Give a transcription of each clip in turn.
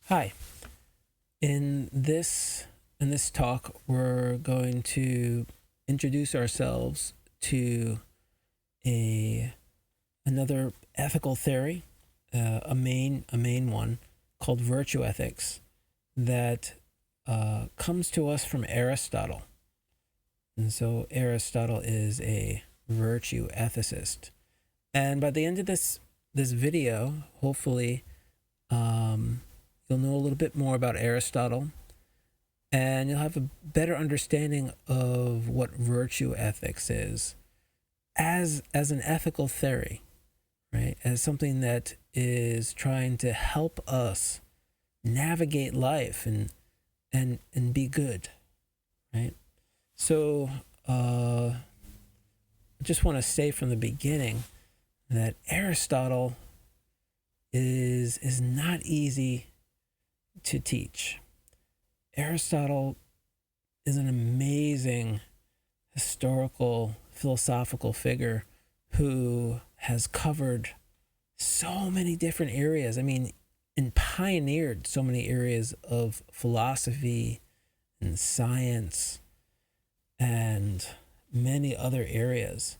Hi. In this talk, we're going to introduce ourselves to another ethical theory, a main one called virtue ethics that comes to us from Aristotle. And so Aristotle is a virtue ethicist. And by the end of this video, hopefully, you'll know a little bit more about Aristotle, and you'll have a better understanding of what virtue ethics is as an ethical theory, right? As something that is trying to help us navigate life and be good, right? So I just want to say from the beginning that Aristotle is not easy to teach. Aristotle is an amazing historical, philosophical figure who has covered so many different areas. I mean, and pioneered so many areas of philosophy and science and many other areas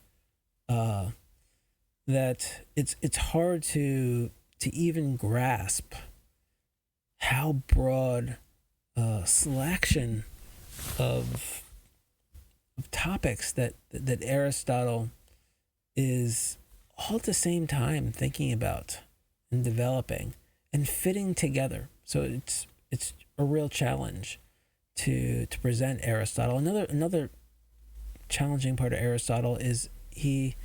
that it's hard to even grasp how broad selection of topics that Aristotle is all at the same time thinking about and developing and fitting together. So it's a real challenge to present Aristotle. Another challenging part of Aristotle is he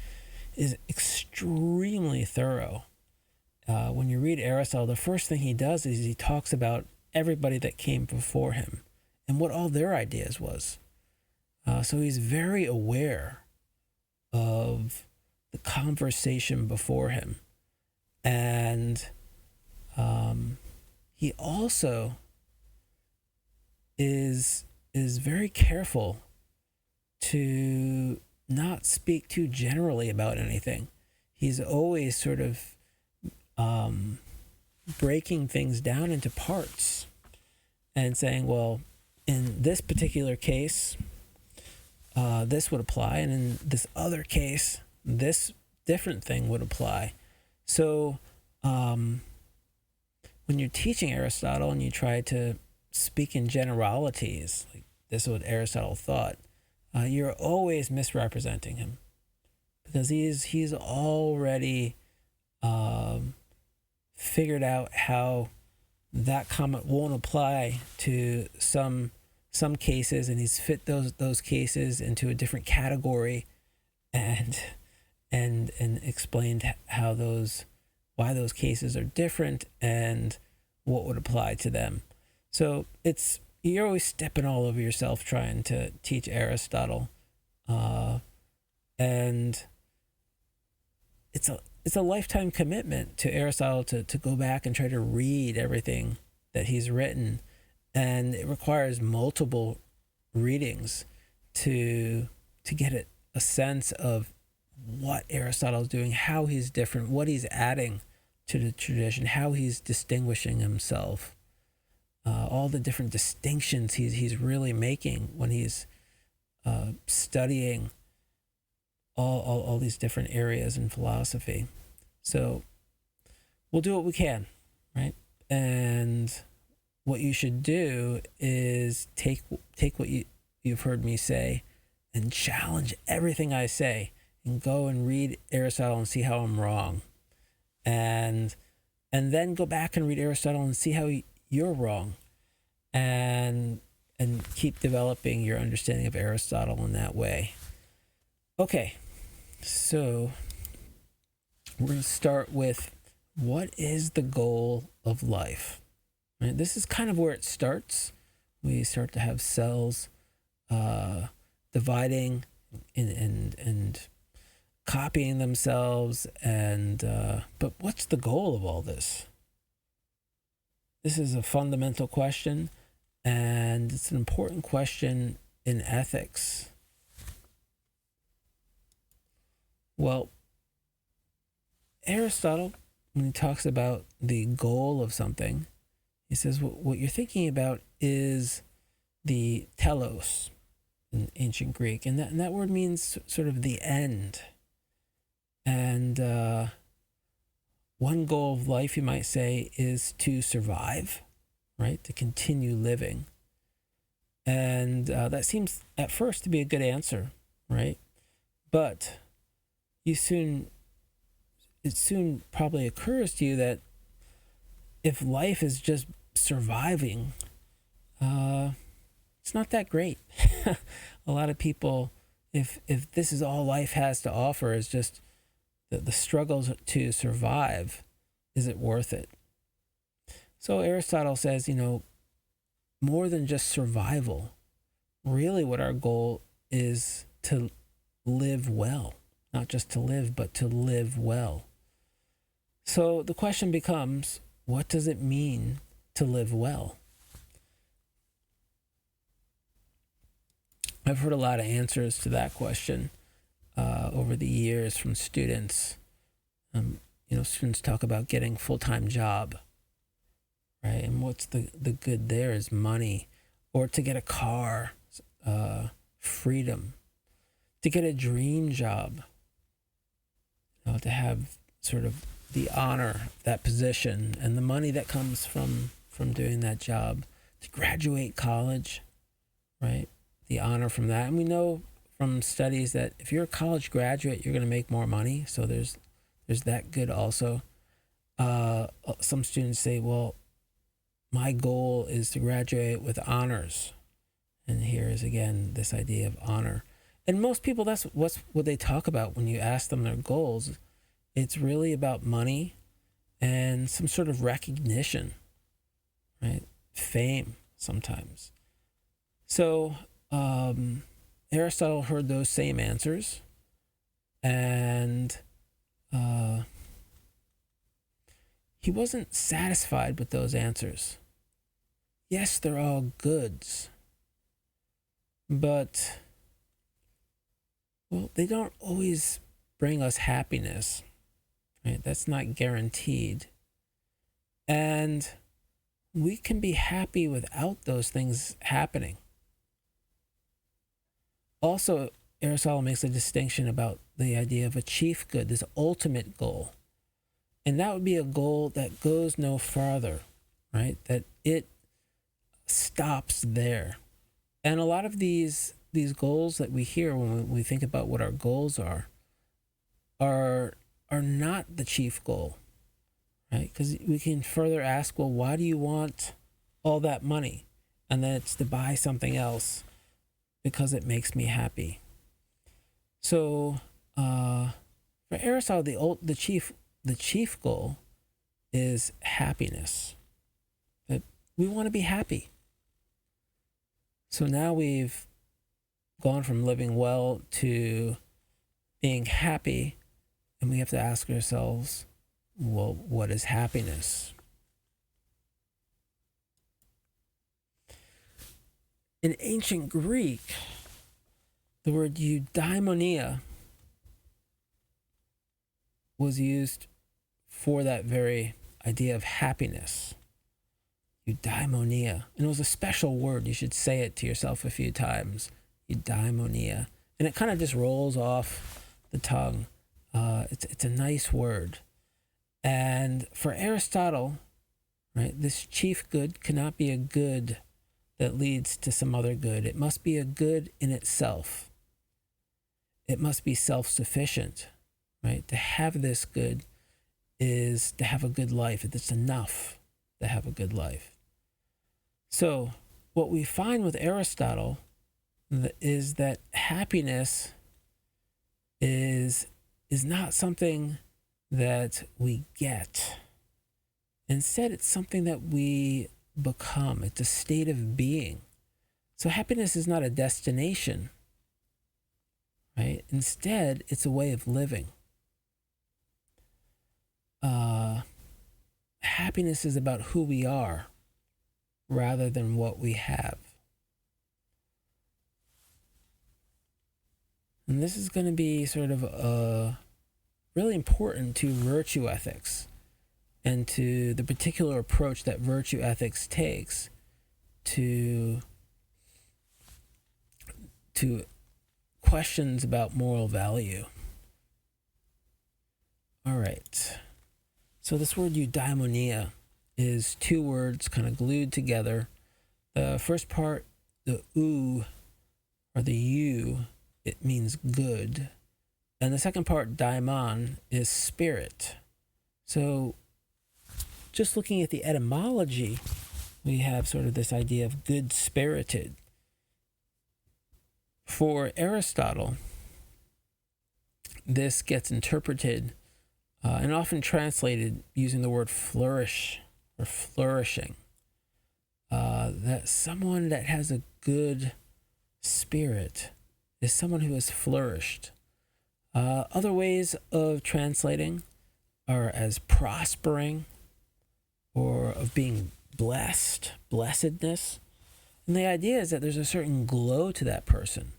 is extremely thorough. When you read Aristotle, the first thing he does is he talks about everybody that came before him and what all their ideas was. So he's very aware of the conversation before him. And he also is very careful to not speak too generally about anything. He's always sort of breaking things down into parts and saying, well, in this particular case, this would apply, and in this other case, this different thing would apply. So when you're teaching Aristotle and you try to speak in generalities, like this is what Aristotle thought, you're always misrepresenting him, because he's already figured out how that comment won't apply to some cases, and he's fit those cases into a different category, and explained why those cases are different and what would apply to them. So you're always stepping all over yourself trying to teach Aristotle, and it's a lifetime commitment to Aristotle to go back and try to read everything that he's written, and it requires multiple readings to get a sense of what Aristotle's doing, how he's different, what he's adding to the tradition, how he's distinguishing himself, all the different distinctions he's really making when he's studying all these different areas in philosophy. So we'll do what we can, right? And what you should do is take what you've heard me say and challenge everything I say, and go and read Aristotle and see how I'm wrong, and then go back and read Aristotle and see how you're wrong, and keep developing your understanding of Aristotle in that way. Okay, so we're going to start with, what is the goal of life? Right? This is kind of where it starts. We start to have cells dividing and copying themselves, but what's the goal of all this? This is a fundamental question, and it's an important question in ethics. Well, Aristotle, when he talks about the goal of something, He says what you're thinking about is the telos in ancient Greek, and that word means sort of the end. And one goal of life, you might say, is to survive, right? To continue living. And that seems at first to be a good answer, right? But it soon probably occurs to you that if life is just surviving, it's not that great. A lot of people, if this is all life has to offer, is just the struggles to survive, is it worth it? So Aristotle says, more than just survival, really what our goal is to live well. Not just to live, but to live well. So the question becomes, what does it mean to live well? I've heard a lot of answers to that question over the years from students. Students talk about getting a full-time job, right? And what's the good there is money, or to get a car, freedom, to get a dream job, to have sort of the honor, that position, and the money that comes from doing that job, to graduate college, right? The honor from that. And we know from studies that if you're a college graduate, you're going to make more money. So there's that good also. Some students say, well, my goal is to graduate with honors. And here is again this idea of honor. And most people, that's what they talk about when you ask them their goals. It's really about money and some sort of recognition, right? Fame sometimes. So Aristotle heard those same answers, and he wasn't satisfied with those answers. Yes, they're all goods, but, well, they don't always bring us happiness, right? That's not guaranteed. And we can be happy without those things happening. Also, Aristotle makes a distinction about the idea of a chief good, this ultimate goal. And that would be a goal that goes no farther, right? That it stops there. And a lot of these goals that we hear when we think about what our goals are not the chief goal, right? Because we can further ask, well, why do you want all that money? And then it's to buy something else because it makes me happy. So for Aristotle, the chief goal is happiness. That we want to be happy. So now we've gone from living well to being happy, and we have to ask ourselves, well, what is happiness? In ancient Greek, the word eudaimonia was used for that very idea of happiness. Eudaimonia. And it was a special word. You should say it to yourself a few times. Eudaimonia. And it kind of just rolls off the tongue. It's a nice word. And for Aristotle, right, this chief good cannot be a good that leads to some other good. It must be a good in itself. It must be self-sufficient, right? To have this good is to have a good life. It's enough to have a good life. So what we find with Aristotle is that happiness is not something that we get. Instead, it's something that we become. It's a state of being. So happiness is not a destination, right? Instead, it's a way of living. Happiness is about who we are rather than what we have. And this is going to be sort of really important to virtue ethics and to the particular approach that virtue ethics takes to questions about moral value. All right. So this word eudaimonia is two words kind of glued together. The first part, the ou, or the you, it means good. And the second part, daimon, is spirit. So just looking at the etymology, we have sort of this idea of good-spirited. For Aristotle, this gets interpreted and often translated using the word flourish or flourishing. That someone that has a good spirit is someone who has flourished. Other ways of translating are as prospering or of being blessed, blessedness. And the idea is that there's a certain glow to that person.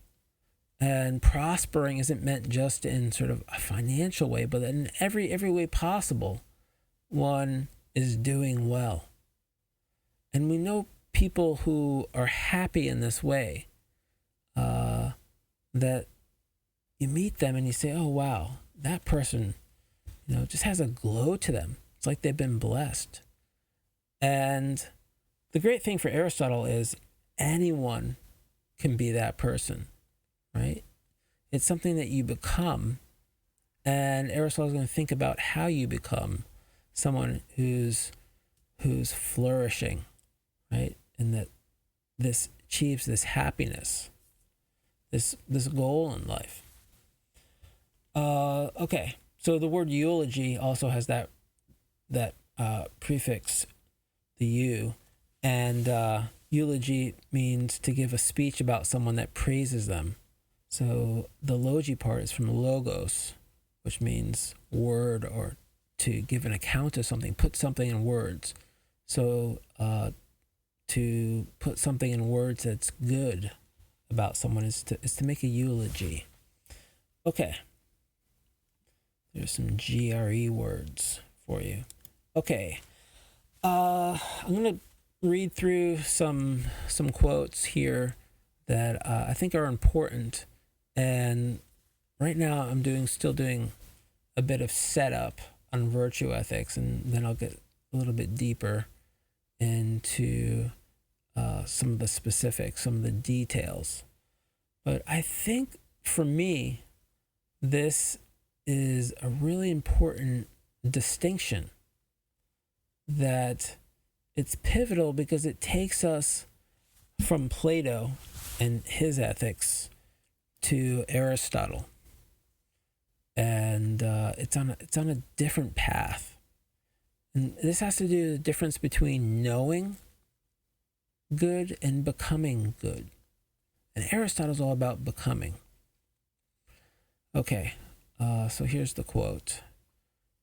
And prospering isn't meant just in sort of a financial way, but in every way possible, one is doing well. And we know people who are happy in this way, that you meet them and you say, oh, wow, that person, just has a glow to them. It's like they've been blessed. And the great thing for Aristotle is anyone can be that person, right? It's something that you become. And Aristotle's going to think about how you become someone who's flourishing, right? And that this achieves this happiness, this goal in life. Okay, so the word eulogy also has that prefix, the eu, and eulogy means to give a speech about someone that praises them. So the logi part is from logos, which means word, or to give an account of something, put something in words. So to put something in words that's good about someone is to make a eulogy. Okay. There's some GRE words for you. Okay. I'm going to read through some quotes here that I think are important. And right now I'm still doing a bit of setup on virtue ethics, and then I'll get a little bit deeper into some of the specifics, some of the details. But I think for me, this is a really important distinction, that it's pivotal because it takes us from Plato and his ethics to Aristotle, and it's on a different path. And this has to do with the difference between knowing good and becoming good. And Aristotle's all about becoming. Okay, so here's the quote.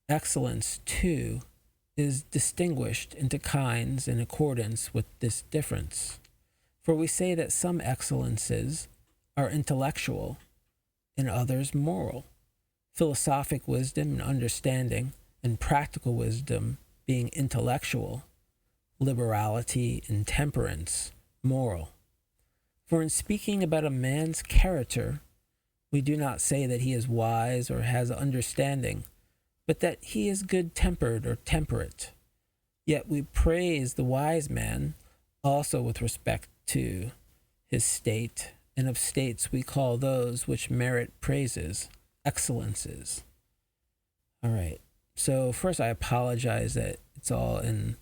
Excellence, too, is distinguished into kinds in accordance with this difference. For we say that some excellences are intellectual and others moral, philosophic wisdom and understanding, and practical wisdom being intellectual, liberality and temperance moral. For in speaking about a man's character, we do not say that he is wise or has understanding, but that he is good-tempered or temperate. Yet we praise the wise man also with respect to his state, and of states we call those which merit praises excellences. All right. So first, I apologize that it's all in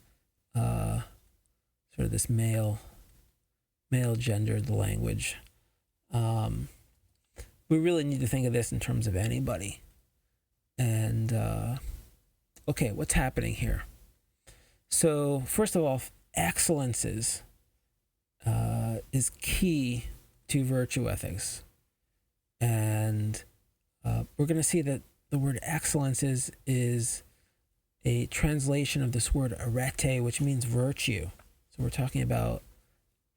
sort of this male gendered language. We really need to think of this in terms of anybody. And okay, what's happening here? So first of all, excellences is key to virtue ethics, and we're going to see that the word excellence is a translation of this word arete, which means virtue. So we're talking about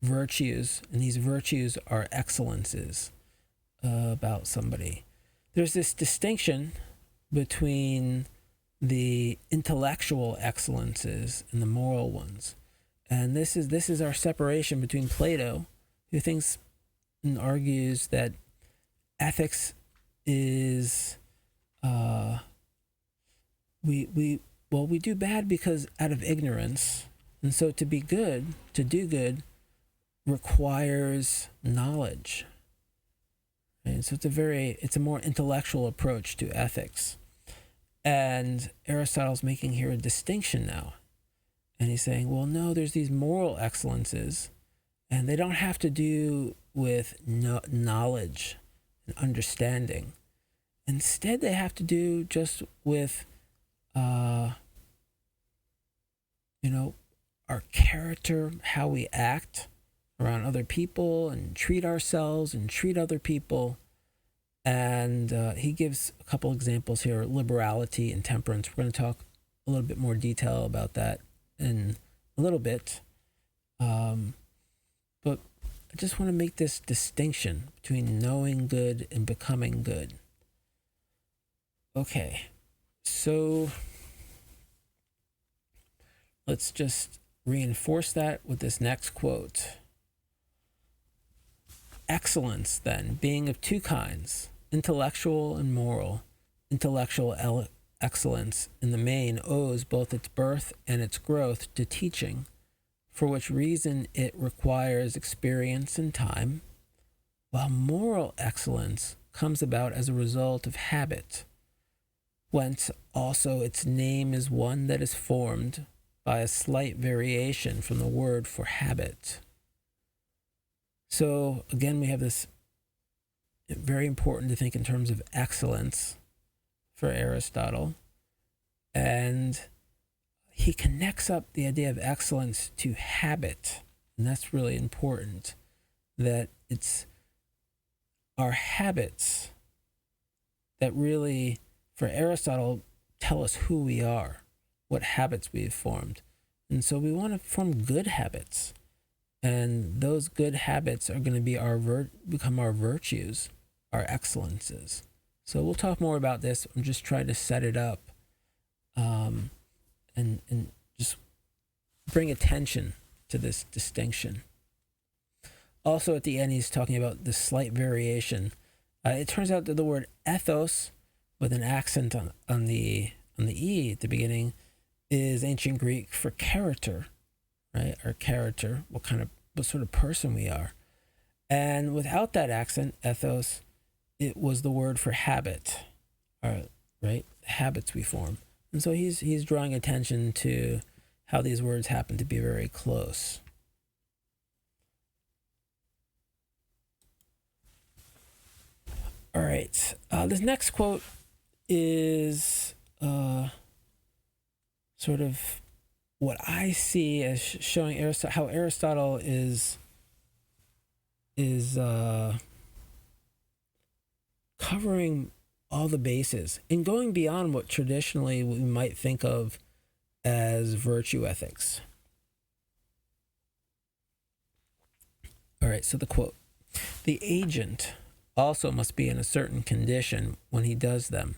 virtues, and these virtues are excellences about somebody. There's this distinction between the intellectual excellences and the moral ones. And this is our separation between Plato, who thinks and argues that ethics is we do bad because out of ignorance, and so to be good, to do good, requires knowledge. And so it's a more intellectual approach to ethics. And Aristotle's making here a distinction now. And he's saying, well, no, there's these moral excellences, and they don't have to do with knowledge and understanding. Instead, they have to do just with, our character, how we act around other people and treat ourselves and treat other people. And he gives a couple examples here: liberality and temperance. We're going to talk a little bit more detail about that in a little bit. But I just want to make this distinction between knowing good and becoming good. Okay, so let's just reinforce that with this next quote. Excellence, then, being of two kinds, intellectual and moral. Intellectual excellence, in the main, owes both its birth and its growth to teaching, for which reason it requires experience and time, while moral excellence comes about as a result of habit, whence also its name is one that is formed by a slight variation from the word for habit. So again, we have this very important to think in terms of excellence for Aristotle, and he connects up the idea of excellence to habit, and that's really important, that it's our habits that really, for Aristotle, tell us who we are, what habits we've formed. And so we want to form good habits. And those good habits are going to be become our virtues, our excellences. So we'll talk more about this. I'm just trying to set it up and just bring attention to this distinction. Also at the end, he's talking about the slight variation. It turns out that the word ethos, with an accent on the E at the beginning, is ancient Greek for character. Right, our character, what sort of person we are. And without that accent, ethos, it was the word for habit, right? The habits we form. And so he's drawing attention to how these words happen to be very close. All right, this next quote is sort of what I see as showing how Aristotle is covering all the bases and going beyond what traditionally we might think of as virtue ethics. All right, so the quote: "The agent also must be in a certain condition when he does them.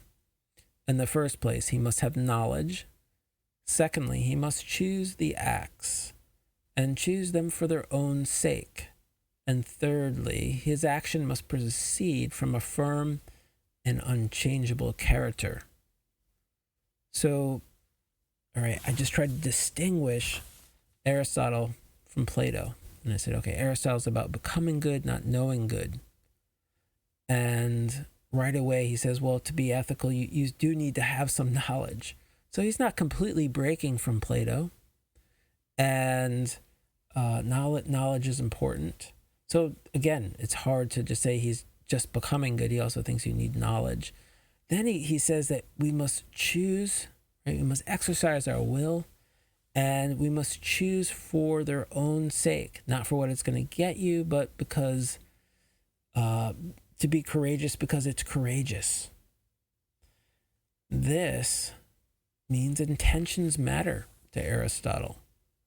In the first place, he must have knowledge. Secondly, he must choose the acts, and choose them for their own sake. And thirdly, his action must proceed from a firm and unchangeable character." So, all right, I just tried to distinguish Aristotle from Plato. And I said, okay, Aristotle's about becoming good, not knowing good. And right away he says, well, to be ethical, you do need to have some knowledge. So he's not completely breaking from Plato, and knowledge is important. So again, it's hard to just say he's just becoming good. He also thinks you need knowledge. Then he says that we must choose, right? We must exercise our will, and we must choose for their own sake, not for what it's going to get you, but because to be courageous because it's courageous. This means intentions matter to Aristotle,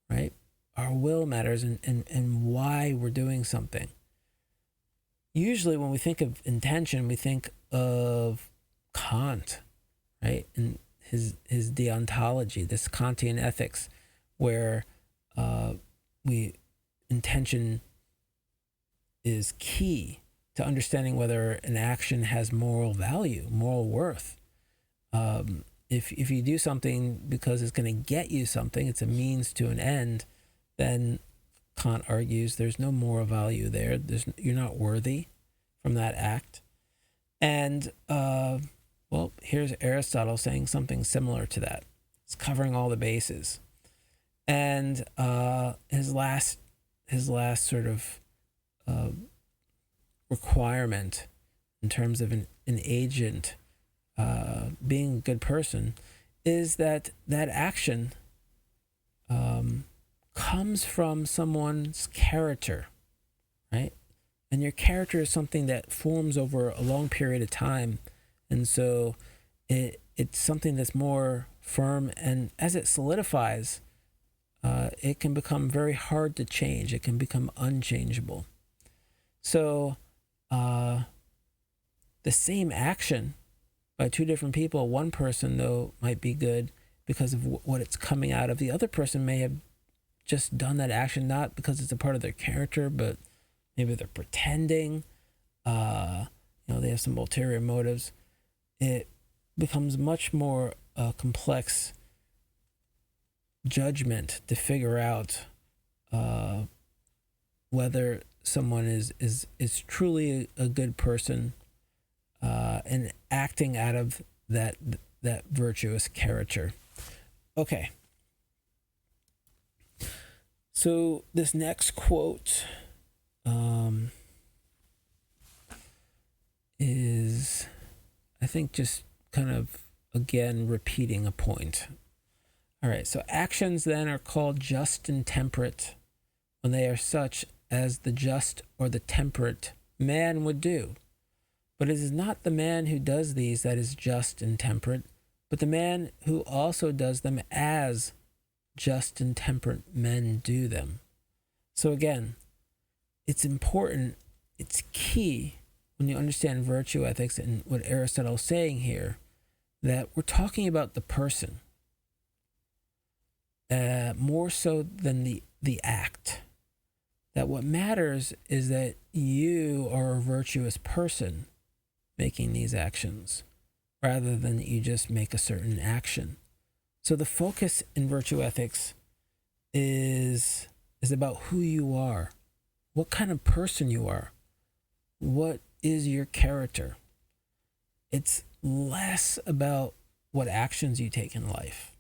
right? Our will matters and why we're doing something. Usually when we think of intention, we think of Kant, right? And his deontology, this Kantian ethics, where intention is key to understanding whether an action has moral value, moral worth. If you do something because it's going to get you something, it's a means to an end, then Kant argues there's no moral value there. You're not worthy from that act. And, here's Aristotle saying something similar to that. It's covering all the bases. And his last sort of requirement in terms of an agent being a good person is that action comes from someone's character, right? And your character is something that forms over a long period of time. And so it's something that's more firm, and as it solidifies, it can become very hard to change. It can become unchangeable. So the same action by two different people, one person, though, might be good because of what it's coming out of. The other person may have just done that action not because it's a part of their character, but maybe they're pretending. They have some ulterior motives. It becomes much more complex judgment to figure out whether someone is truly a good person and acting out of that virtuous character. Okay. So this next quote is, I think, just kind of, again, repeating a point. All right, so actions then are called just and temperate when they are such as the just or the temperate man would do. But it is not the man who does these that is just and temperate, but the man who also does them as just and temperate men do them. So again, it's important, it's key when you understand virtue ethics and what Aristotle is saying here, that we're talking about the person more so than the act. That what matters is that you are a virtuous person making these actions, rather than that you just make a certain action. So the focus in virtue ethics is about who you are, what kind of person you are, what is your character. It's less about what actions you take in life.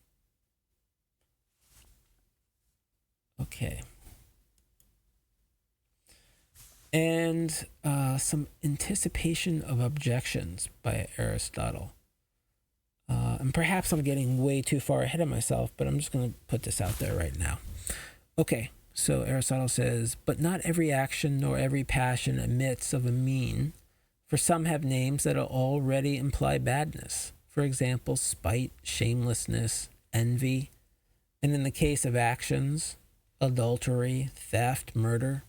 Okay. And some anticipation of objections by Aristotle. And perhaps I'm getting way too far ahead of myself, but I'm just going to put this out there right now. Okay, so Aristotle says, but not every action nor every passion admits of a mean, for some have names that already imply badness. For example, spite, shamelessness, envy. And in the case of actions, adultery, theft, murder.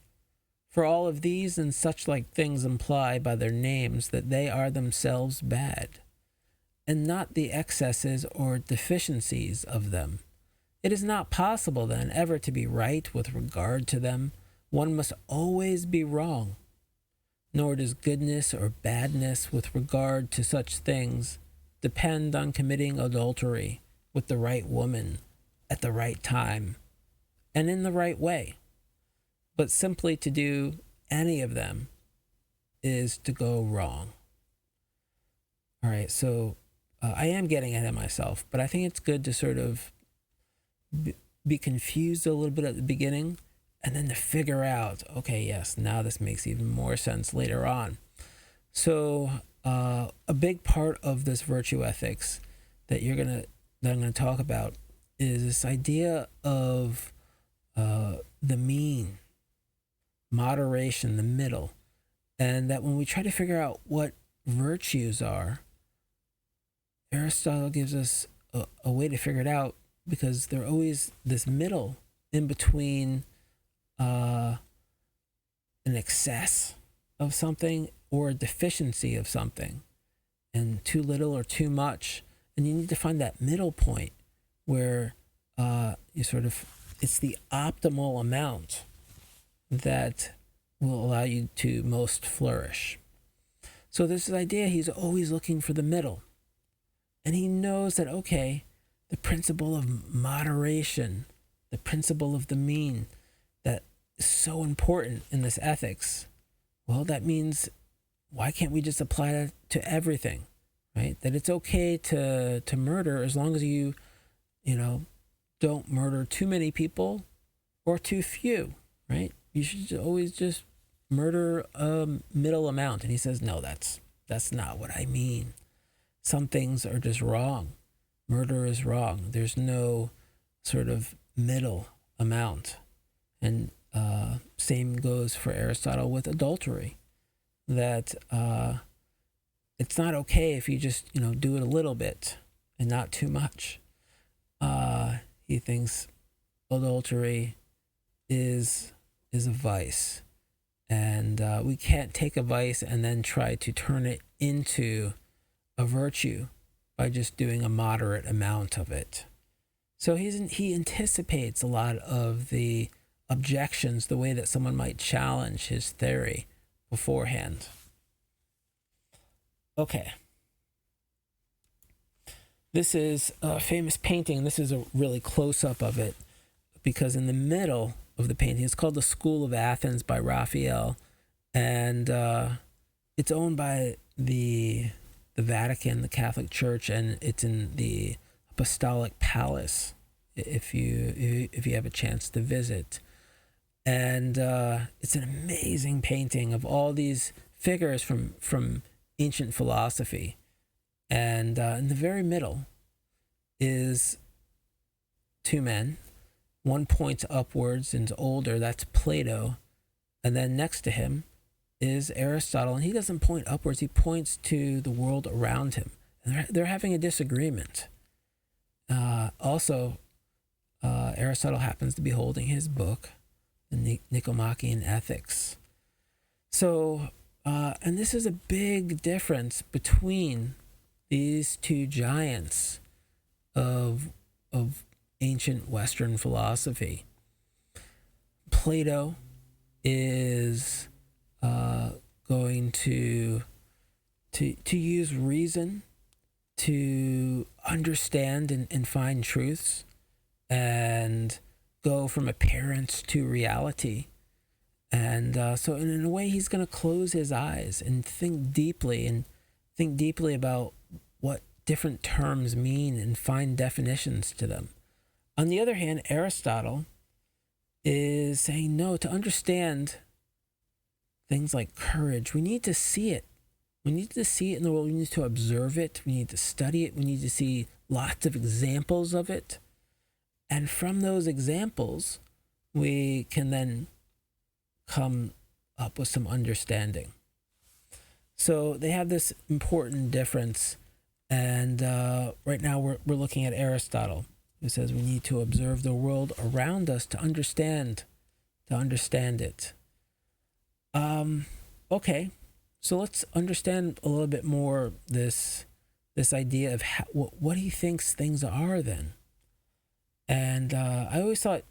For all of these and such like things imply by their names that they are themselves bad, and not the excesses or deficiencies of them. It is not possible, then, ever to be right with regard to them. One must always be wrong. Nor does goodness or badness with regard to such things depend on committing adultery with the right woman at the right time and in the right way. But simply to do any of them is to go wrong. All right, so I am getting ahead of myself, but I think it's good to sort of be confused a little bit at the beginning and then to figure out, okay, yes, now this makes even more sense later on. So a big part of this virtue ethics that I'm gonna talk about is this idea of the mean, moderation, the middle, and that when we try to figure out what virtues are, Aristotle gives us a way to figure it out, because they're always this middle in between an excess of something or a deficiency of something, and too little or too much. And you need to find that middle point where it's the optimal amount that will allow you to most flourish. So there's this idea he's always looking for the middle. And he knows that, okay, the principle of moderation, the principle of the mean, that is so important in this ethics. Well, that means, why can't we just apply that to everything, right? That it's okay to murder as long as you don't murder too many people or too few, right? You should always just murder a middle amount. And he says, no, that's not what I mean. Some things are just wrong. Murder is wrong. There's no sort of middle amount. And same goes for Aristotle with adultery, that it's not okay if you just, do it a little bit and not too much. He thinks adultery is a vice. And we can't take a vice and then try to turn it into a virtue by just doing a moderate amount of it. So he anticipates a lot of the objections, the way that someone might challenge his theory beforehand. Okay. This is a famous painting. This is a really close-up of it, because in the middle of the painting, it's called The School of Athens by Rafael, and it's owned by the Vatican, the Catholic Church, and it's in the Apostolic Palace if you have a chance to visit. And it's an amazing painting of all these figures from ancient philosophy. And in the very middle is two men. One points upwards and is older, that's Plato. And then next to him is Aristotle, and he doesn't point upwards, he points to the world around him. And they're having a disagreement. Also, Aristotle happens to be holding his book, the Nicomachean Ethics. So, and this is a big difference between these two giants of ancient Western philosophy. Plato is going to use reason to understand and find truths and go from appearance to reality. And so in a way, he's going to close his eyes and think deeply about what different terms mean and find definitions to them. On the other hand, Aristotle is saying, no, to understand things like courage, we need to see it. We need to see it in the world. We need to observe it. We need to study it. We need to see lots of examples of it. And from those examples, we can then come up with some understanding. So they have this important difference. And right now we're looking at Aristotle, who says we need to observe the world around us to understand it. Okay, so let's understand a little bit more this idea of what he thinks things are then. And I always thought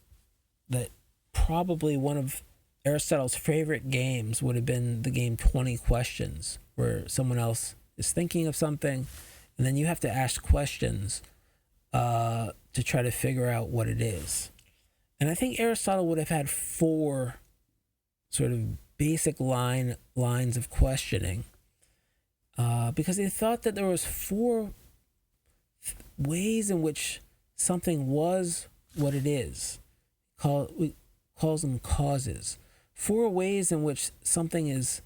that probably one of Aristotle's favorite games would have been the game 20 Questions, where someone else is thinking of something, and then you have to ask questions to try to figure out what it is. And I think Aristotle would have had 4 sort of basic lines of questioning, because he thought that there was 4 ways in which something was what it is. We calls them causes. 4 ways in which something is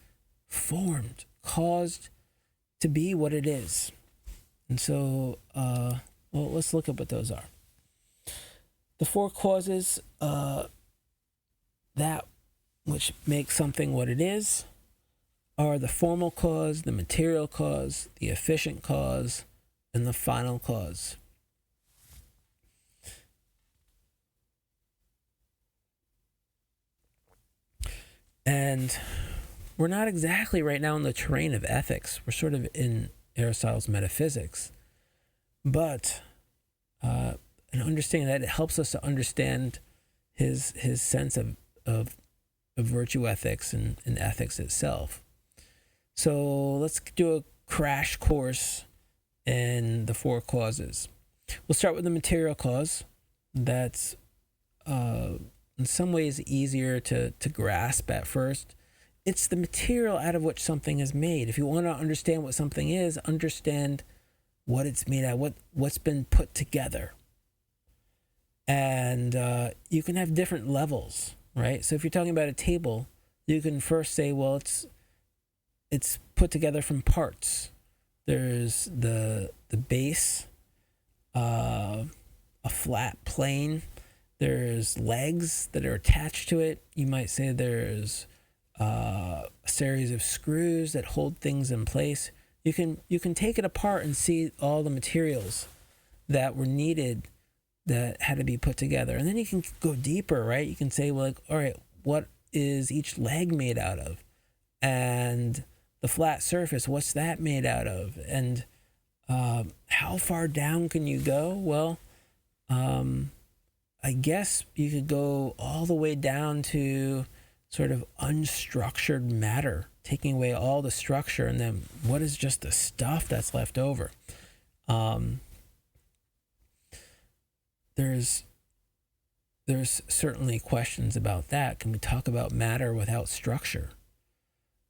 formed, caused to be what it is. And so, let's look at what those are. The 4 causes, that which makes something what it is, are the formal cause, the material cause, the efficient cause, and the final cause. And we're not exactly right now in the terrain of ethics. We're sort of in Aristotle's metaphysics. But and understanding that, it helps us to understand his sense of virtue ethics and ethics itself. So let's do a crash course in the four causes. We'll start with the material cause. That's in some ways easier to grasp at first. It's the material out of which something is made. If you want to understand what something is, understand what it's made out of, what's been put together. And you can have different levels, right? So if you're talking about a table, you can first say, well, it's put together from parts. There's the base, a flat plane. There's legs that are attached to it. You might say there's a series of screws that hold things in place. You can take it apart and see all the materials that were needed that had to be put together. And then you can go deeper, right? You can say, well, like, all right, what is each leg made out of? And the flat surface, what's that made out of? And how far down can you go? Well, I guess you could go all the way down to sort of unstructured matter, taking away all the structure, and then what is just the stuff that's left over? There's certainly questions about that. Can we talk about matter without structure?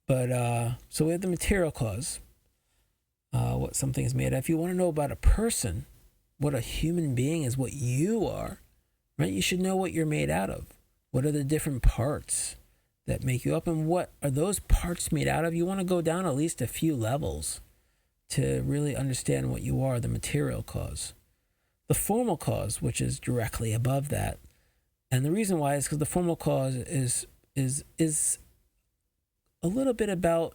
But so we have the material cause, what something is made of. If you want to know about a person, what a human being is, what you are, right? You should know what you're made out of. What are the different parts that make you up, and what are those parts made out of? You want to go down at least a few levels to really understand what you are, the material cause. The formal cause, which is directly above that, and the reason why is because the formal cause is a little bit about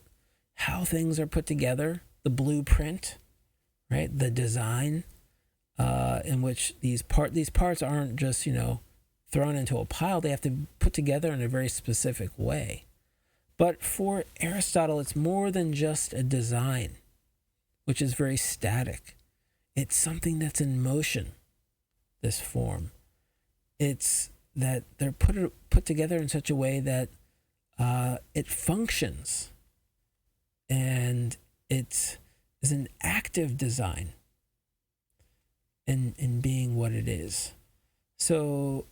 how things are put together, the blueprint, right? The design, in which these parts aren't just, thrown into a pile. They have to be put together in a very specific way. But for Aristotle, it's more than just a design, which is very static. It's something that's in motion, this form. It's that they're put together in such a way that it functions, and it is an active design in being what it is. So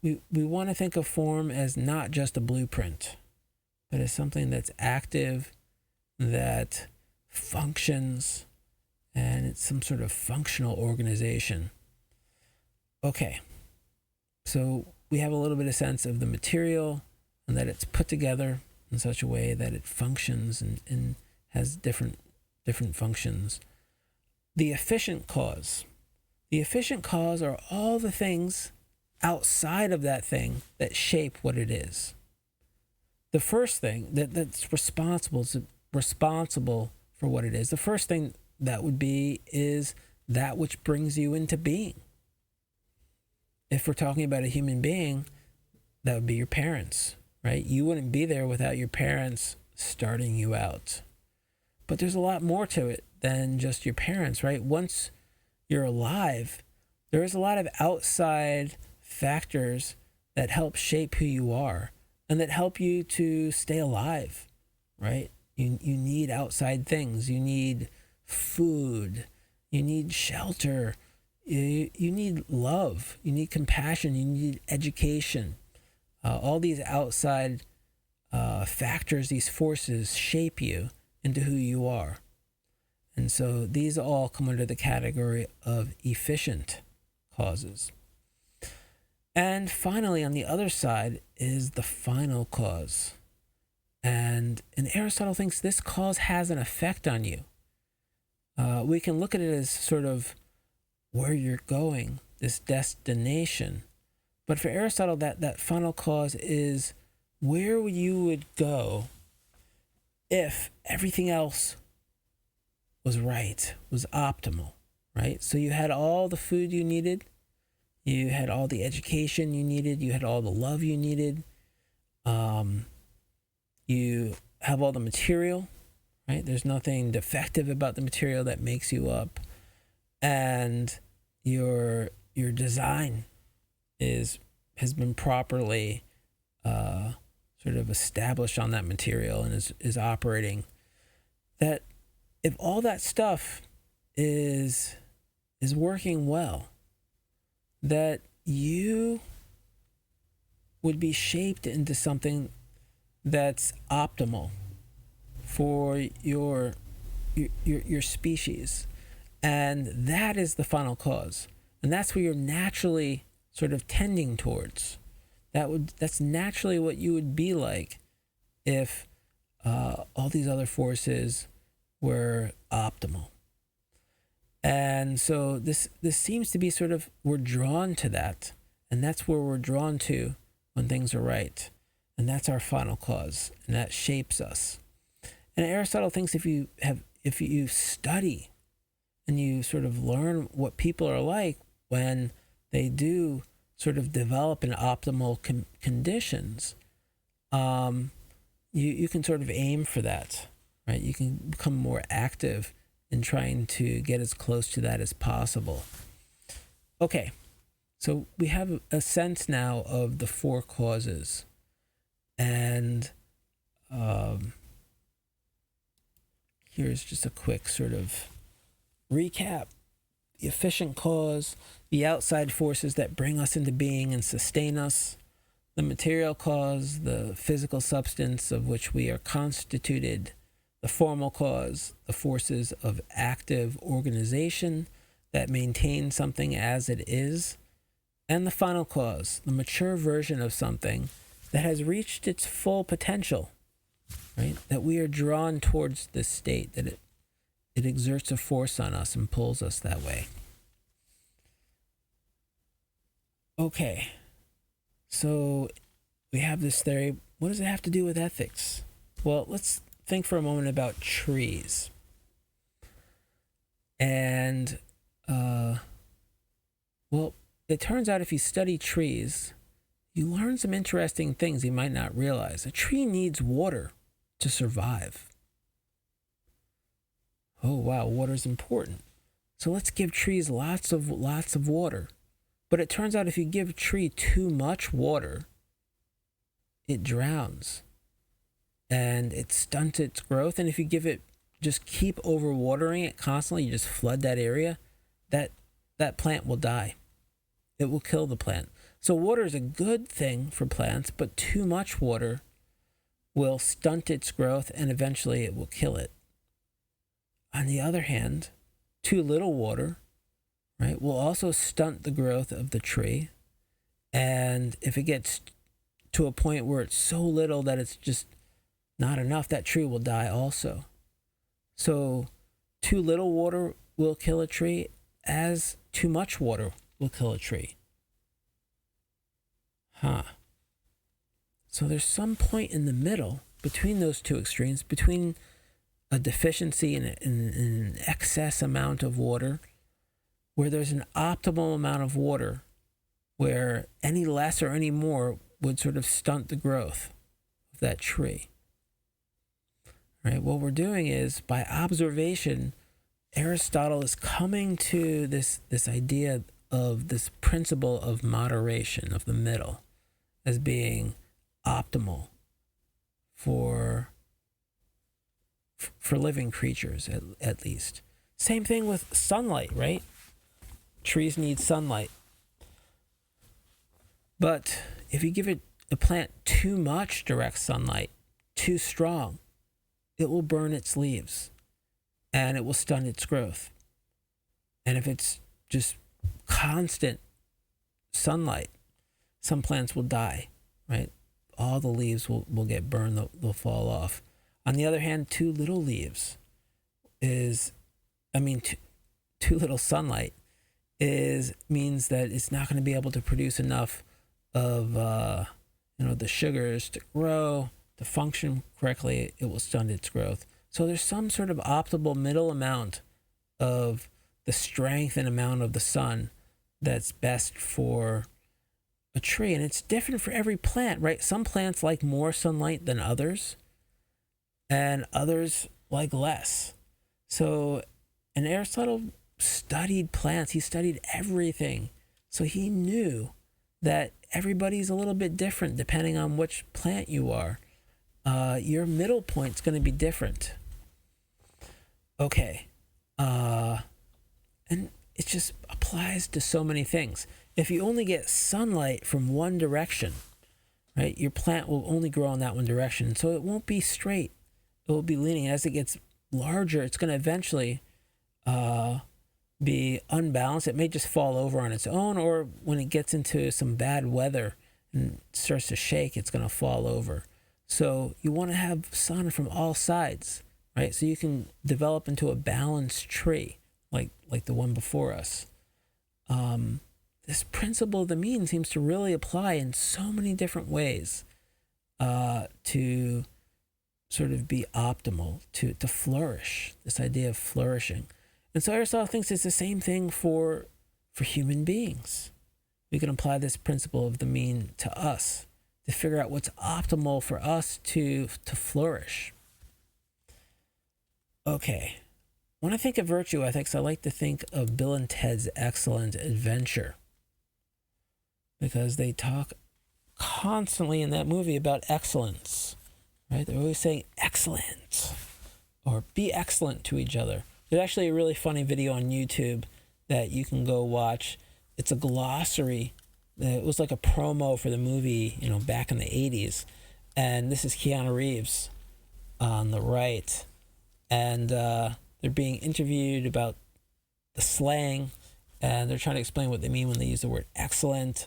we want to think of form as not just a blueprint, but as something that's active, that functions, and it's some sort of functional organization. Okay, so we have a little bit of sense of the material, and that it's put together in such a way that it functions and has different functions. The efficient cause. The efficient cause are all the things outside of that thing that shape what it is. The first thing that's responsible for what it is, the first thing that would be is that which brings you into being. If we're talking about a human being, that would be your parents, right? You wouldn't be there without your parents starting you out. But there's a lot more to it than just your parents, right? Once you're alive, there is a lot of outside factors that help shape who you are and that help you to stay alive, right? You need outside things. You need food. You need shelter. You need love. You need compassion. You need education. All these outside factors, these forces shape you into who you are. And so these all come under the category of efficient causes. And finally, on the other side is the final cause. And Aristotle thinks this cause has an effect on you. We can look at it as sort of where you're going, this destination. But for Aristotle, that final cause is where you would go if everything else was right, was optimal, right? So you had all the food you needed, you had all the education you needed, you had all the love you needed, you have all the material, right? There's nothing defective about the material that makes you up. and your design has been properly sort of established on that material and is operating, that if all that stuff is working well, that you would be shaped into something that's optimal for your species. And that is the final cause. And that's where you're naturally sort of tending towards. That's naturally what you would be like if all these other forces were optimal. And so this seems to be sort of, we're drawn to that, and that's where we're drawn to when things are right. And that's our final cause, and that shapes us. And Aristotle thinks if you study and you sort of learn what people are like when they do sort of develop in optimal conditions, you can sort of aim for that, right? You can become more active in trying to get as close to that as possible. Okay, so we have a sense now of the four causes. And here's just a quick sort of recap. The efficient cause, the outside forces that bring us into being and sustain us, the material cause, the physical substance of which we are constituted, the formal cause, the forces of active organization that maintain something as it is, and the final cause, the mature version of something that has reached its full potential, right? That we are drawn towards this state, that it exerts a force on us and pulls us that way. Okay, so we have this theory. What does it have to do with ethics? Well, let's think for a moment about trees. And, well, it turns out if you study trees, you learn some interesting things you might not realize. A tree needs water to survive. Oh, wow, water's important. So let's give trees lots of water. But it turns out if you give a tree too much water, it drowns and it stunts its growth. And if you give it, just keep overwatering it constantly, you just flood that area, that plant will die. It will kill the plant. So water is a good thing for plants, but too much water will stunt its growth and eventually it will kill it. On the other hand, too little water, right, will also stunt the growth of the tree. And if it gets to a point where it's so little that it's just not enough, that tree will die also. So too little water will kill a tree, as too much water will kill a tree. So there's some point in the middle between those two extremes, between a deficiency and an excess amount of water, where there's an optimal amount of water, where any less or any more would sort of stunt the growth of that tree. Right? What we're doing is, by observation, Aristotle is coming to this idea of this principle of moderation, of the middle, as being optimal for living creatures, at least. Same thing with sunlight, right? Trees need sunlight. But if you give a plant too much direct sunlight, too strong, it will burn its leaves and it will stunt its growth. And if it's just constant sunlight, some plants will die, right? All the leaves will get burned, they'll fall off. On the other hand, too little leaves too little sunlight means that it's not going to be able to produce enough of the sugars to grow, to function correctly. It will stunt its growth. So there's some sort of optimal middle amount of the strength and amount of the sun that's best for a tree. And it's different for every plant, right? Some plants like more sunlight than others, and others like less. So, and Aristotle studied plants. He studied everything. So he knew that everybody's a little bit different depending on which plant you are. Your middle point's going to be different. Okay. And it just applies to so many things. If you only get sunlight from one direction, right, your plant will only grow in that one direction. So it won't be straight. It will be leaning. As it gets larger, it's going to eventually be unbalanced. It may just fall over on its own, or when it gets into some bad weather and starts to shake, it's going to fall over. So you want to have sun from all sides, right? So you can develop into a balanced tree like the one before us. This principle of the mean seems to really apply in so many different ways to sort of be optimal, to flourish, this idea of flourishing. And so Aristotle thinks it's the same thing for human beings. We can apply this principle of the mean to us to figure out what's optimal for us to flourish. Okay. When I think of virtue ethics, I like to think of Bill and Ted's Excellent Adventure, because they talk constantly in that movie about excellence, right? They're always saying excellent or be excellent to each other. There's actually a really funny video on YouTube that you can go watch. It's a glossary. It was like a promo for the movie, back in the 80s. And this is Keanu Reeves on the right. And they're being interviewed about the slang, and they're trying to explain what they mean when they use the word excellent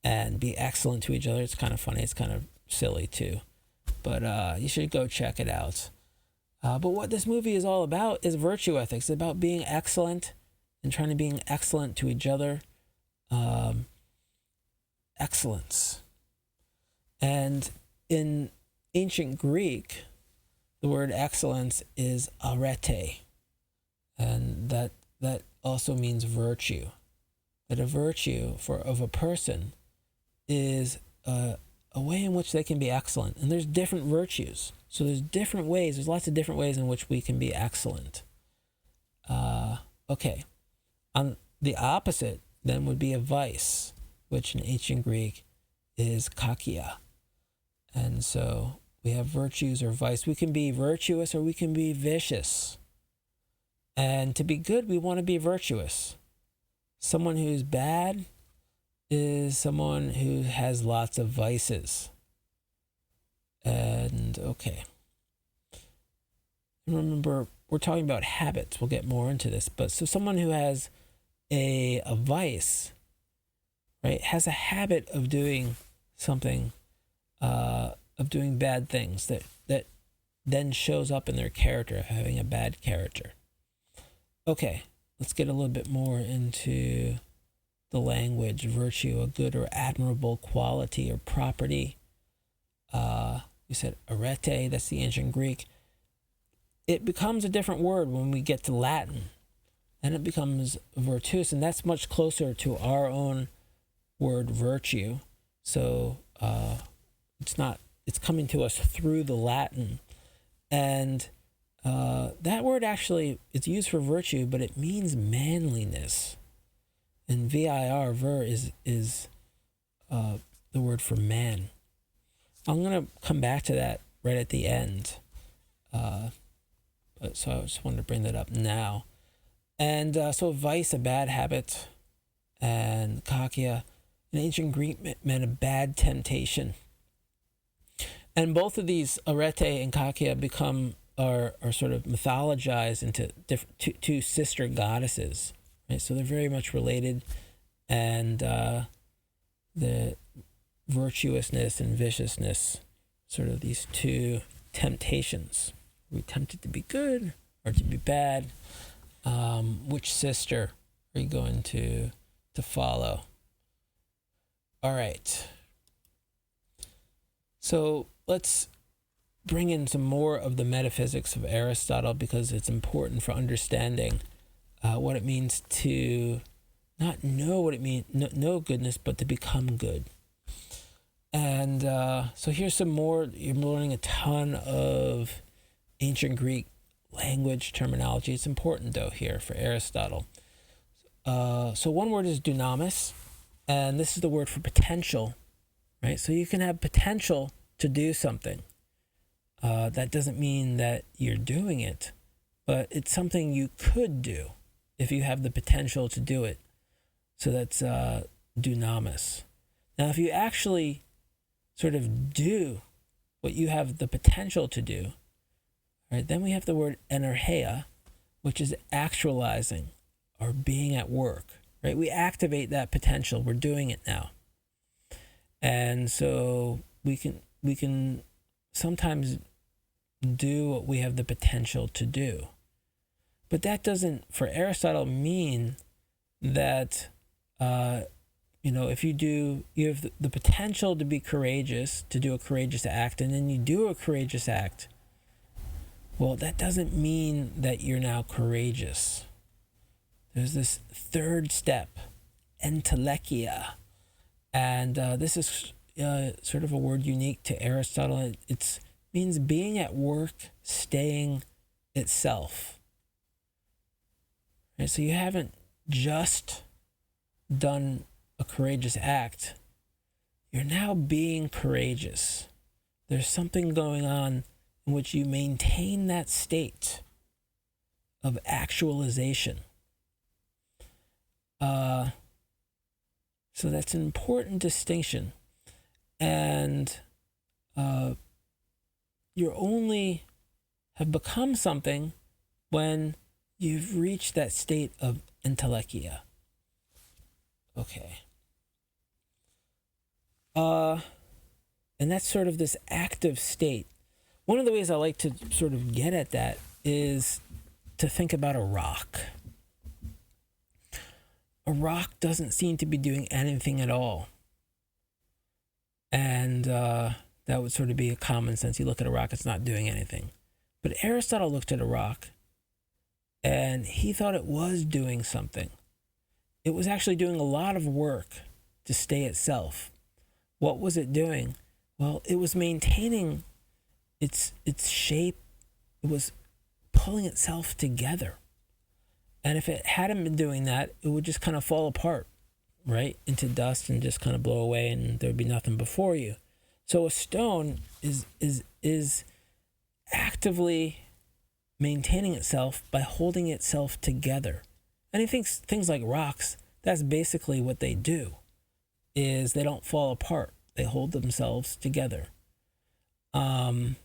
and be excellent to each other. It's kind of funny. It's kind of silly too. But you should go check it out. But what this movie is all about is virtue ethics. It's about being excellent and trying to be excellent to each other. Excellence. And in ancient Greek, the word excellence is arete. And that also means virtue. That a virtue of a person is a way in which they can be excellent. And there's different virtues. So there's different ways. There's lots of different ways in which we can be excellent. Okay. On the opposite then would be a vice, which in ancient Greek is kakia. And so we have virtues or vice. We can be virtuous or we can be vicious. And to be good, we want to be virtuous. Someone who's bad is someone who has lots of vices. And okay. Remember, we're talking about habits. We'll get more into this. But so someone who has a vice, right, has a habit of doing something, of doing bad things that then shows up in their character, of having a bad character. Okay, let's get a little bit more into the language. Virtue, a good or admirable quality or property. You said arete, that's the ancient Greek. It becomes a different word when we get to Latin. Then it becomes virtus, and that's much closer to our own word virtue. So it's coming to us through the Latin. And that word actually is used for virtue, but it means manliness. And vir, ver, is the word for man. I'm going to come back to that right at the end. So I just wanted to bring that up now. And so vice, a bad habit, and kakia, in ancient Greek, meant a bad temptation. And both of these, arete and kakia, are sort of mythologized into two sister goddesses. Right? So they're very much related, and the virtuousness and viciousness, sort of these two temptations. Are we tempted to be good or to be bad? Which sister are you going to follow? All right. So let's bring in some more of the metaphysics of Aristotle, because it's important for understanding what it means to not know what it means, know goodness, but to become good. And so here's some more. You're learning a ton of ancient Greek language terminology. It's important, though, here for Aristotle. So one word is dunamis, and this is the word for potential, right? So you can have potential to do something. That doesn't mean that you're doing it, but it's something you could do if you have the potential to do it. So that's dunamis. Now, if you actually sort of do what you have the potential to do, right, then we have the word energeia, which is actualizing or being at work, right? We activate that potential. We're doing it now. And so we can sometimes do what we have the potential to do. But that doesn't, for Aristotle, mean that, if you have the potential to be courageous, to do a courageous act, and then you do a courageous act. Well, that doesn't mean that you're now courageous. There's this third step, entelecheia. And this is sort of a word unique to Aristotle. It means being at work, staying itself. Right? So you haven't just done a courageous act. You're now being courageous. There's something going on in which you maintain that state of actualization. So that's an important distinction. And you only have become something when you've reached that state of entelecheia. Okay. And that's sort of this active state. One of the ways I like to sort of get at that is to think about a rock. A rock doesn't seem to be doing anything at all. And that would sort of be a common sense. You look at a rock, it's not doing anything. But Aristotle looked at a rock, and he thought it was doing something. It was actually doing a lot of work to stay itself. What was it doing? Well, it was maintaining its shape. It was pulling itself together. And if it hadn't been doing that, it would just kind of fall apart, right, into dust and just kind of blow away, and there'd be nothing before you. So a stone is actively maintaining itself by holding itself together. And he thinks things like rocks, that's basically what they do, is they don't fall apart. They hold themselves together. And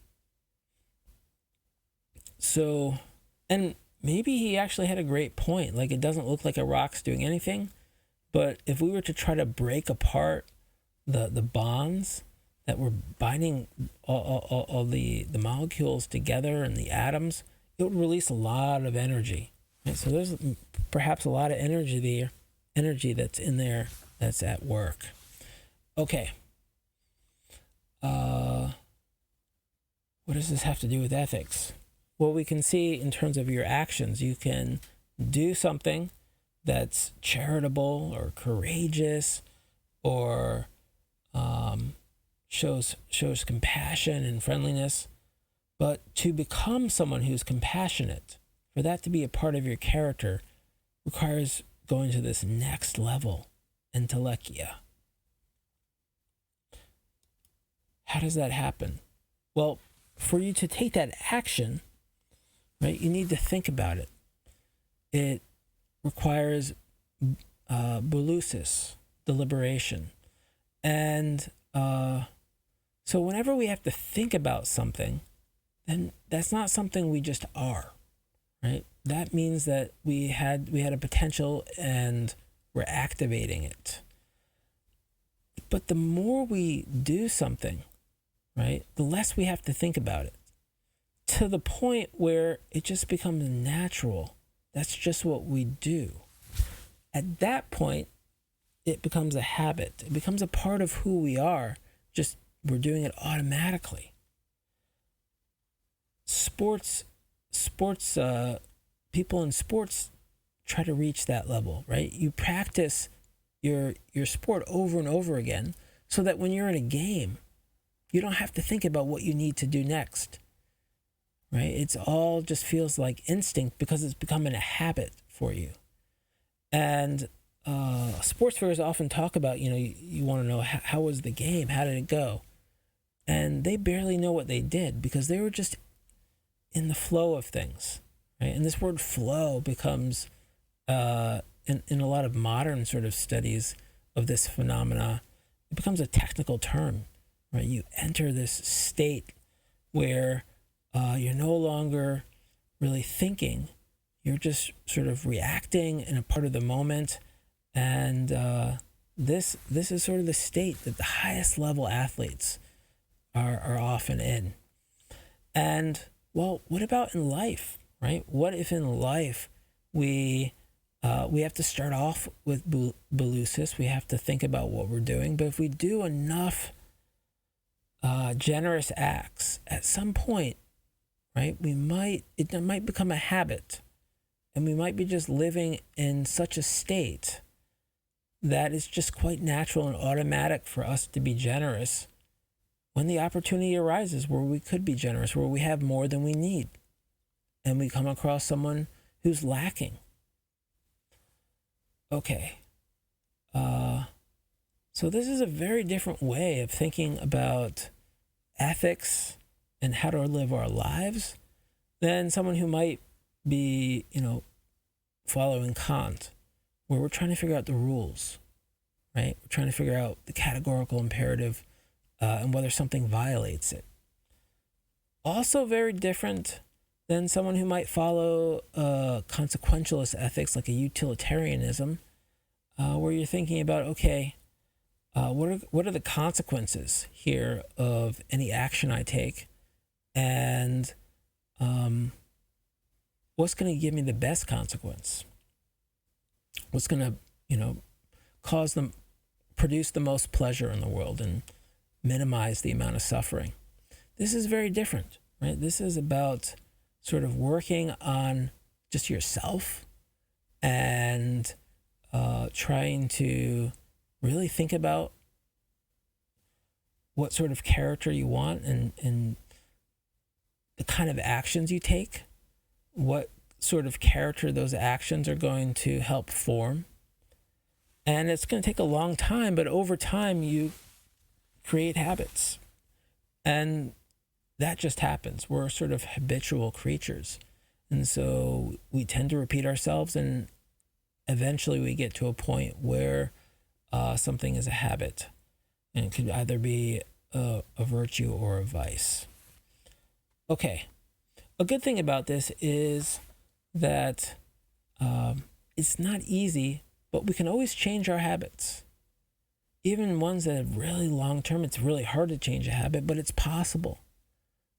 maybe he actually had a great point. Like, it doesn't look like a rock's doing anything, but if we were to try to break apart the bonds that were binding all the molecules together and the atoms, it would release a lot of energy. Right? So there's perhaps a lot of energy that's in there that's at work. Okay. What does this have to do with ethics? Well, we can see in terms of your actions, you can do something that's charitable or courageous or shows compassion and friendliness. But to become someone who's compassionate, for that to be a part of your character, requires going to this next level, entelecheia. How does that happen? Well, for you to take that action, right, you need to think about it. It requires boulousis, deliberation. And so whenever we have to think about something, then that's not something we just are, right? That means that we had a potential and we're activating it. But the more we do something, right, the less we have to think about it, to the point where it just becomes natural. That's just what we do. At that point, it becomes a habit. It becomes a part of who we are. Just we're doing it automatically. People in sports try to reach that level, right? You practice your sport over and over again so that when you're in a game, you don't have to think about what you need to do next, right? It's all just feels like instinct because it's becoming a habit for you. And sports figures often talk about, you want to know how was the game? How did it go? And they barely know what they did because they were just in the flow of things, right? And this word flow becomes, in a lot of modern sort of studies of this phenomena, it becomes a technical term, right? You enter this state where you're no longer really thinking. You're just sort of reacting in a part of the moment. And this is sort of the state that the highest level athletes are often in. And, well, what about in life, right? What if in life we have to start off with Belusis. We have to think about what we're doing. But if we do enough generous acts, at some point, right, it might become a habit. And we might be just living in such a state that it's just quite natural and automatic for us to be generous when the opportunity arises where we could be generous, where we have more than we need, and we come across someone who's lacking. Okay. So this is a very different way of thinking about ethics and how to live our lives than someone who might be, following Kant, where we're trying to figure out the rules, right? We're trying to figure out the categorical imperative and whether something violates it. Also very different than someone who might follow consequentialist ethics like a utilitarianism, where you're thinking about, okay, what are the consequences here of any action I take, and what's going to give me the best consequence? What's going to, produce the most pleasure in the world and minimize the amount of suffering? This is very different, right? This is about sort of working on just yourself and trying to really think about what sort of character you want and the kind of actions you take, what sort of character those actions are going to help form. And it's going to take a long time, but over time you create habits. And that just happens. We're sort of habitual creatures. And so we tend to repeat ourselves, and eventually we get to a point where something is a habit. And it could either be a virtue or a vice. Okay. A good thing about this is that it's not easy, but we can always change our habits. Even ones that are really long-term, it's really hard to change a habit, but it's possible.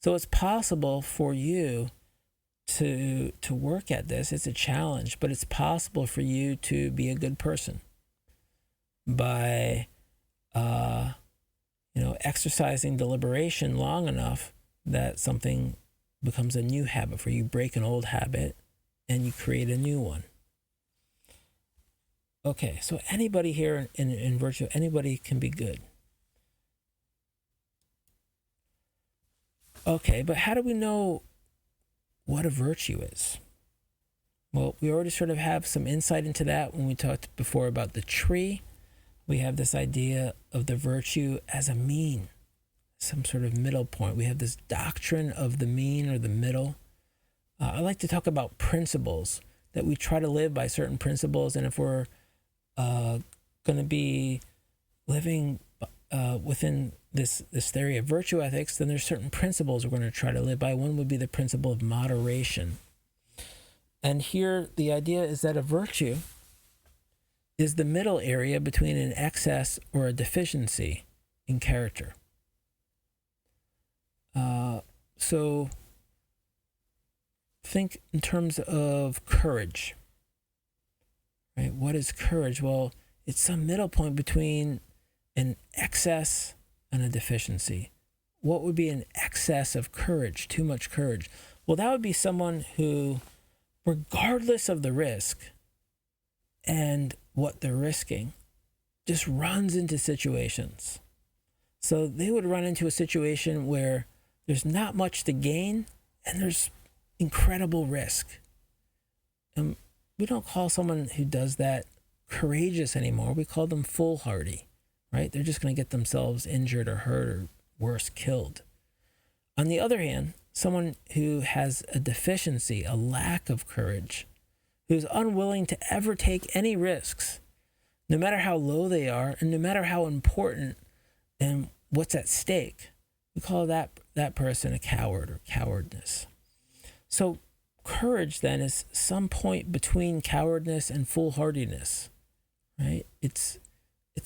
So it's possible for you to work at this. It's a challenge, but it's possible for you to be a good person by exercising deliberation long enough that something becomes a new habit for you. Break an old habit and you create a new one. Okay, so anybody here in virtue, anybody can be good. Okay, but how do we know what a virtue is? Well, we already sort of have some insight into that when we talked before about the tree. We have this idea of the virtue as a mean, some sort of middle point. We have this doctrine of the mean or the middle. I like to talk about principles, that we try to live by certain principles, and if we're going to be living within this theory of virtue ethics, then there's certain principles we're going to try to live by. One would be the principle of moderation. And here the idea is that a virtue is the middle area between an excess or a deficiency in character. So think in terms of courage, right? What is courage? Well, it's some middle point between an excess and a deficiency. What would be an excess of courage, too much courage? Well, that would be someone who, regardless of the risk and what they're risking, just runs into situations. So they would run into a situation where there's not much to gain And there's incredible risk. And we don't call someone who does that courageous anymore. We call them foolhardy, right? They're just going to get themselves injured or hurt or worse, killed. On the other hand, someone who has a deficiency, a lack of courage, who's unwilling to ever take any risks, no matter how low they are and no matter how important and what's at stake, we call that person a coward or cowardness. So courage then is some point between cowardness and foolhardiness, right? It's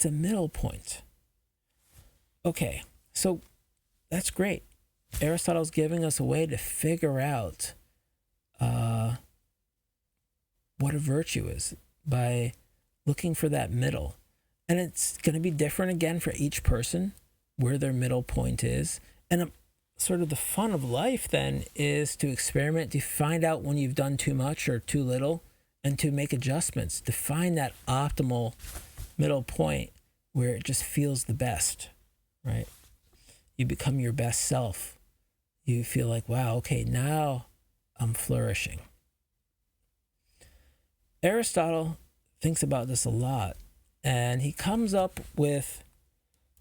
a middle point. Okay, so that's great. Aristotle's giving us a way to figure out what a virtue is by looking for that middle. And it's going to be different again for each person, where their middle point is. And sort of the fun of life then is to experiment, to find out when you've done too much or too little, and to make adjustments, to find that optimal middle point where it just feels the best, right? You become your best self. You feel like, wow, okay, now I'm flourishing. Aristotle thinks about this a lot, and he comes up with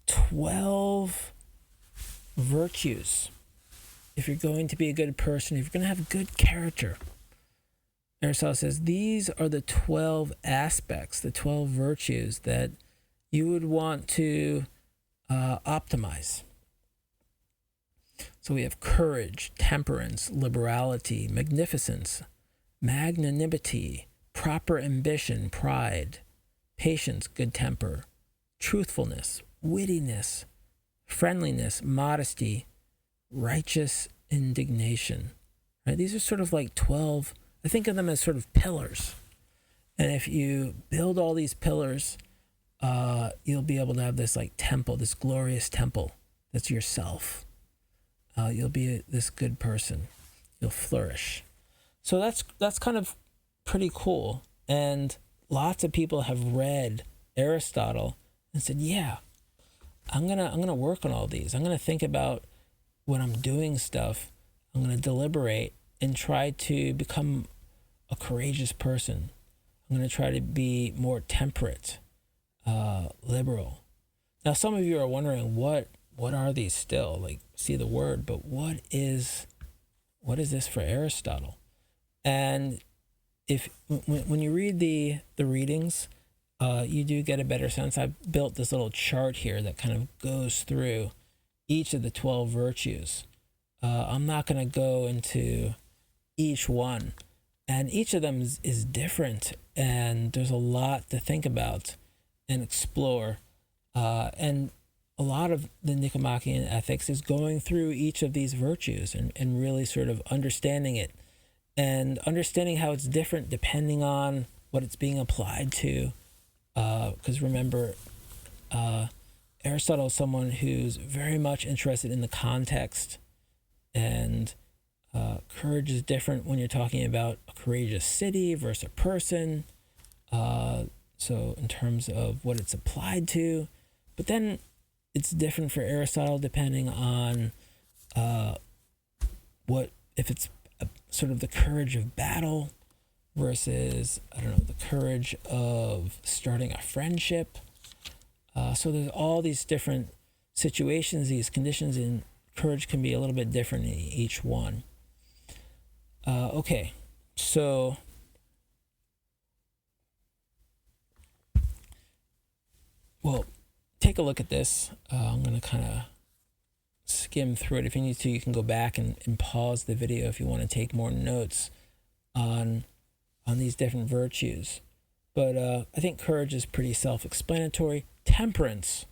12 virtues. If you're going to be a good person, if you're going to have good character, Aristotle says these are the 12 aspects, the 12 virtues that you would want to optimize. So we have courage, temperance, liberality, magnificence, magnanimity, proper ambition, pride, patience, good temper, truthfulness, wittiness, friendliness, modesty, righteous indignation. Right? These are sort of like 12, I think of them as sort of pillars. And if you build all these pillars, you'll be able to have this like temple, this glorious temple that's yourself. You'll be this good person. You'll flourish. So that's kind of pretty cool. And lots of people have read Aristotle and said, yeah, I'm gonna work on all these. I'm gonna think about when I'm doing stuff. I'm gonna deliberate and try to become a courageous person. I'm gonna try to be more temperate, liberal. Now, some of you are wondering what are these still? Like, see the word, but what is this for Aristotle? And if when you read the readings, you do get a better sense. I've built this little chart here that kind of goes through each of the 12 virtues. I'm not going to go into each one, and each of them is different, and there's a lot to think about and explore. And a lot of the Nicomachean ethics is going through each of these virtues and really sort of understanding it and understanding how it's different depending on what it's being applied to. Because remember, Aristotle is someone who's very much interested in the context, and courage is different when you're talking about a courageous city versus a person. So in terms of what it's applied to, but then it's different for Aristotle depending on what, if it's sort of the courage of battle versus, I don't know, the courage of starting a friendship. So there's all these different situations, these conditions, and courage can be a little bit different in each one. Okay, so well, take a look at this. I'm going to kind of skim through it. If you need to, you can go back and pause the video if you want to take more notes on these different virtues. But I think courage is pretty self-explanatory. Temperance,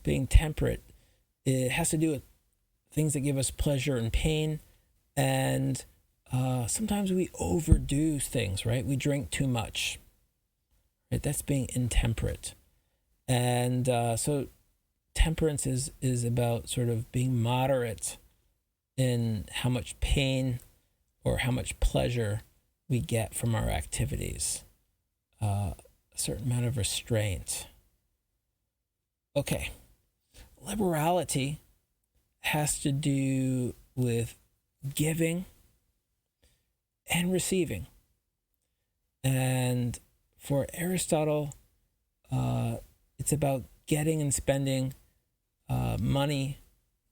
being temperate, it has to do with things that give us pleasure and pain. And sometimes we overdo things, right? We drink too much. Right? That's being intemperate. And so temperance is about sort of being moderate in how much pain or how much pleasure we get from our activities. A certain amount of restraint. Okay. Liberality has to do with giving and receiving. And for Aristotle, it's about getting and spending money,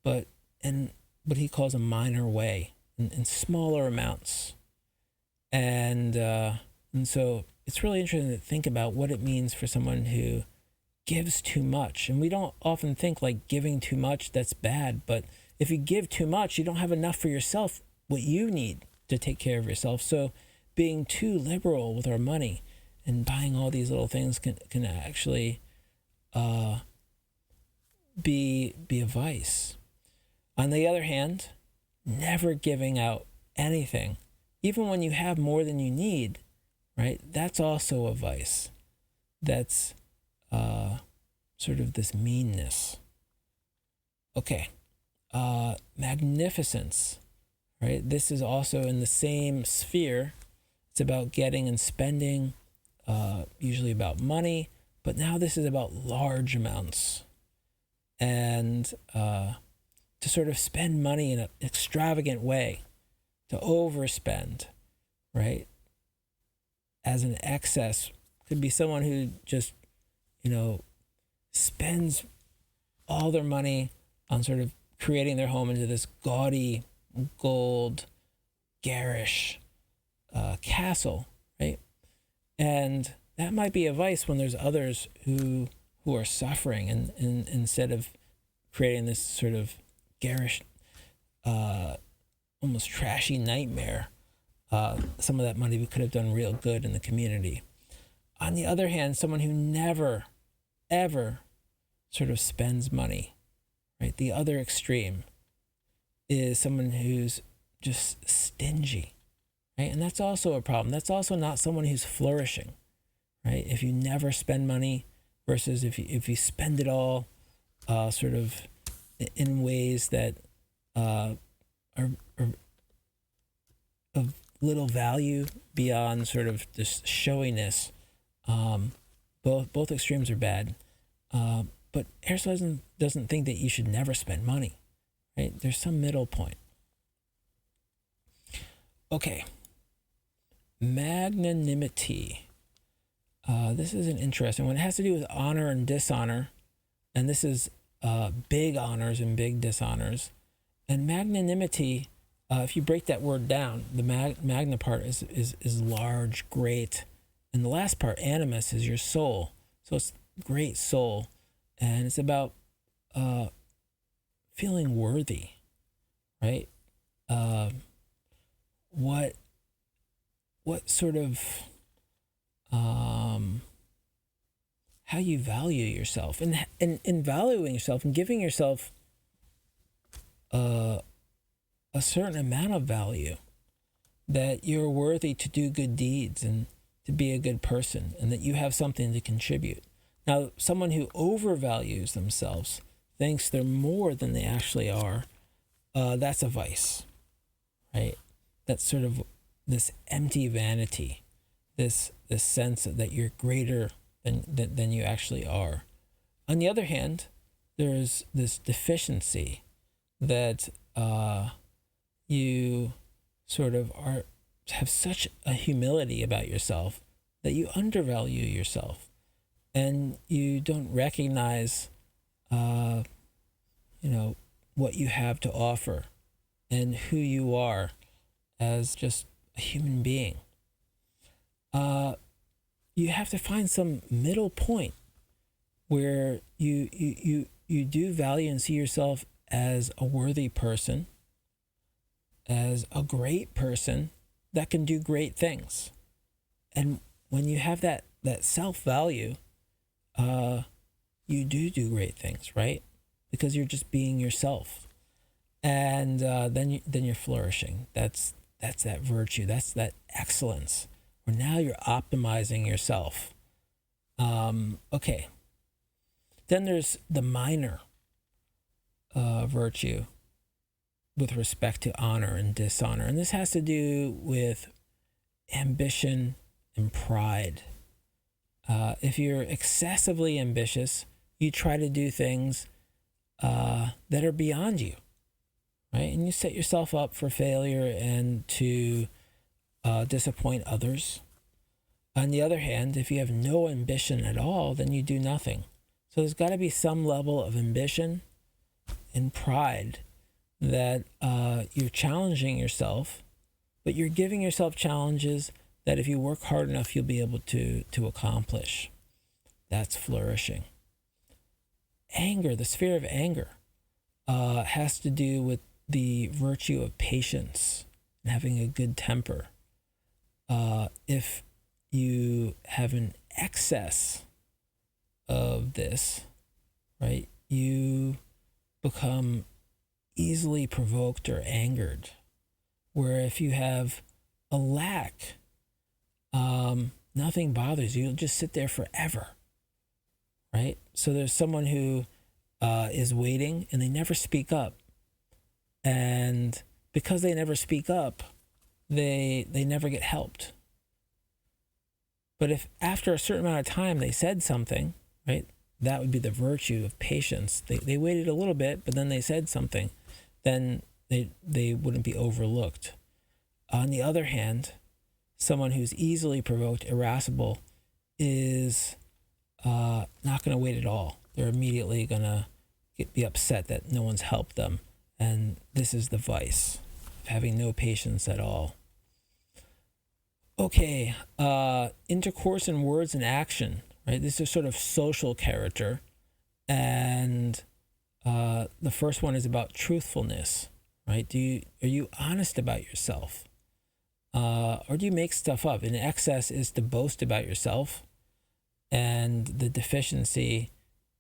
but in what he calls a minor way, in smaller amounts. And so it's really interesting to think about what it means for someone who gives too much. And we don't often think like giving too much, that's bad. But if you give too much, you don't have enough for yourself, what you need to take care of yourself. So being too liberal with our money and buying all these little things can actually be a vice. On the other hand, never giving out anything, even when you have more than you need, right? That's also a vice. That's sort of this meanness. Okay, magnificence, right? This is also in the same sphere. It's about getting and spending, usually about money, but now this is about large amounts. And to sort of spend money in an extravagant way, to overspend, right? As an excess. Could be someone who just, spends all their money on sort of creating their home into this gaudy, gold, garish castle, right? And that might be a vice when there's others who are suffering, and instead of creating this sort of garish, almost trashy nightmare, some of that money we could have done real good in the community. On the other hand, someone who never, ever sort of spends money, right? The other extreme is someone who's just stingy, right? And that's also a problem. That's also not someone who's flourishing, right? If you never spend money versus if you spend it all sort of in ways that are of little value beyond sort of this showiness. Both extremes are bad. But Aristotle doesn't think that you should never spend money, right? There's some middle point. Okay. Magnanimity. This is an interesting one. It has to do with honor and dishonor. And this is big honors and big dishonors. And magnanimity, if you break that word down, the magna part is large, great. And the last part, animus, is your soul. So it's great soul. And it's about feeling worthy, right? What sort of how you value yourself, and in valuing yourself and giving yourself a certain amount of value, that you're worthy to do good deeds and to be a good person, and that you have something to contribute. Now, someone who overvalues themselves, thinks they're more than they actually are, that's a vice, right? That's sort of this empty vanity, this sense that you're greater than you actually are. On the other hand, there's this deficiency that you sort of have such a humility about yourself that you undervalue yourself, and you don't recognize what you have to offer and who you are as just a human being. You have to find some middle point where you do value and see yourself as a worthy person, as a great person that can do great things. And when you have that self-value, you do great things, right? Because you're just being yourself. And then you're flourishing. That's that virtue. That's that excellence. Where now you're optimizing yourself. Okay. Then there's the minor virtue with respect to honor and dishonor. And this has to do with ambition and pride. If you're excessively ambitious, you try to do things that are beyond you, right? And you set yourself up for failure and to disappoint others. On the other hand, if you have no ambition at all, then you do nothing. So there's got to be some level of ambition and pride that you're challenging yourself, but you're giving yourself challenges that if you work hard enough, you'll be able to accomplish. That's flourishing. Anger, the sphere of anger, has to do with the virtue of patience and having a good temper. If you have an excess of this, right, you become easily provoked or angered. Where if you have a lack, nothing bothers you. You'll just sit there forever, right? So there's someone who is waiting and they never speak up. And because they never speak up, they never get helped. But if after a certain amount of time they said something, right, that would be the virtue of patience. They waited a little bit, but then they said something, then they wouldn't be overlooked. On the other hand, someone who's easily provoked, irascible, is not going to wait at all. They're immediately going to be upset that no one's helped them. And this is the vice of having no patience at all. Okay, intercourse in words and action, right? This is sort of social character. And the first one is about truthfulness, right? Are you honest about yourself? Or do you make stuff up? And excess is to boast about yourself. And the deficiency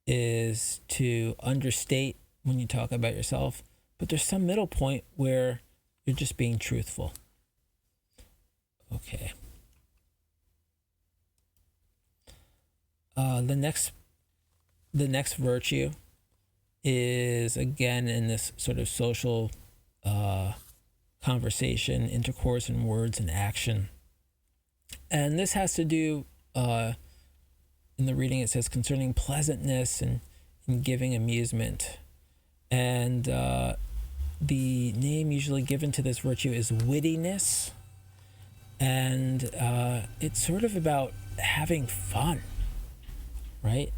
is to understate when you talk about yourself. But there's some middle point where you're just being truthful. Okay. The next virtue is, again, in this sort of social conversation, intercourse in words and action. And this has to do, in the reading it says, concerning pleasantness and giving amusement. And the name usually given to this virtue is wittiness. And it's sort of about having fun, right?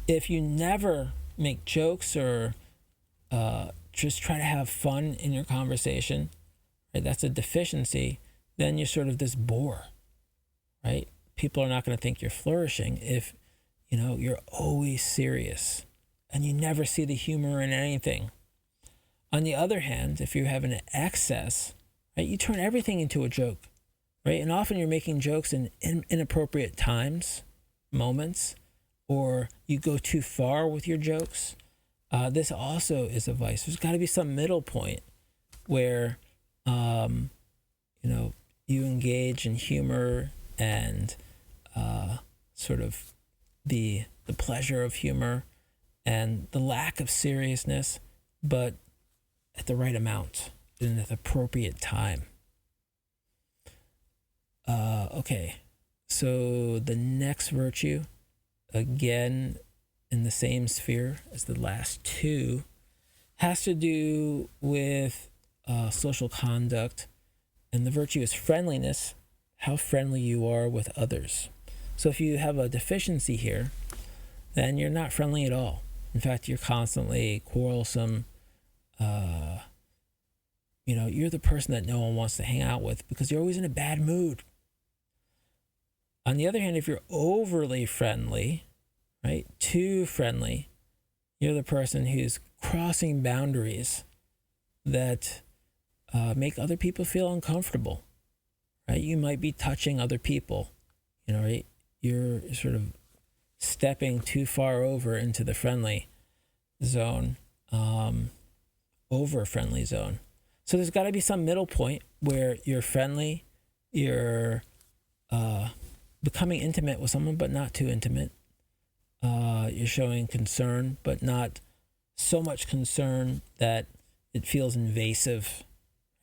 If you never make jokes or just try to have fun in your conversation, right, that's a deficiency, then you're sort of this bore, right? People are not going to think you're flourishing if, you're always serious and you never see the humor in anything. On the other hand, if you have an excess, right, you turn everything into a joke. Right? And often you're making jokes in inappropriate times, moments, or you go too far with your jokes. This also is a vice. There's got to be some middle point where, you engage in humor and sort of the pleasure of humor and the lack of seriousness, but at the right amount and at the appropriate time. Okay, so the next virtue, again, in the same sphere as the last two, has to do with social conduct, and the virtue is friendliness, how friendly you are with others. So if you have a deficiency here, then you're not friendly at all. In fact, you're constantly quarrelsome. You're the person that no one wants to hang out with because you're always in a bad mood. On the other hand, if you're overly friendly, right, too friendly, you're the person who's crossing boundaries that make other people feel uncomfortable, right? You might be touching other people, right? You're sort of stepping too far over into the friendly zone, over friendly zone. So there's got to be some middle point where you're friendly, you're becoming intimate with someone, but not too intimate. You're showing concern, but not so much concern that it feels invasive.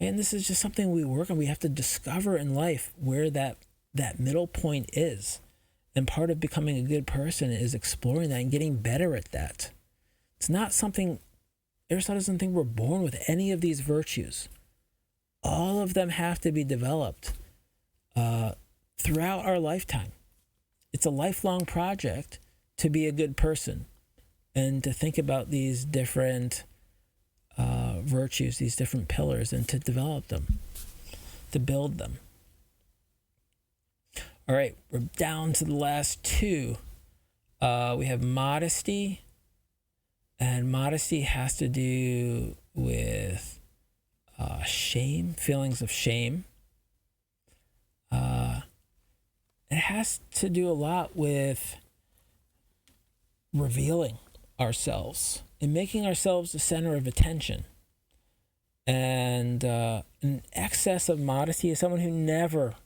And this is just something we work on. We have to discover in life where that middle point is. And part of becoming a good person is exploring that and getting better at that. It's not something, Aristotle doesn't think we're born with any of these virtues. All of them have to be developed. throughout our lifetime. It's a lifelong project to be a good person and to think about these different virtues, these different pillars, and to develop them, to build them. All right, we're down to the last two. We have modesty, and modesty has to do with shame, feelings of shame. It has to do a lot with revealing ourselves and making ourselves the center of attention. And an excess of modesty is someone who never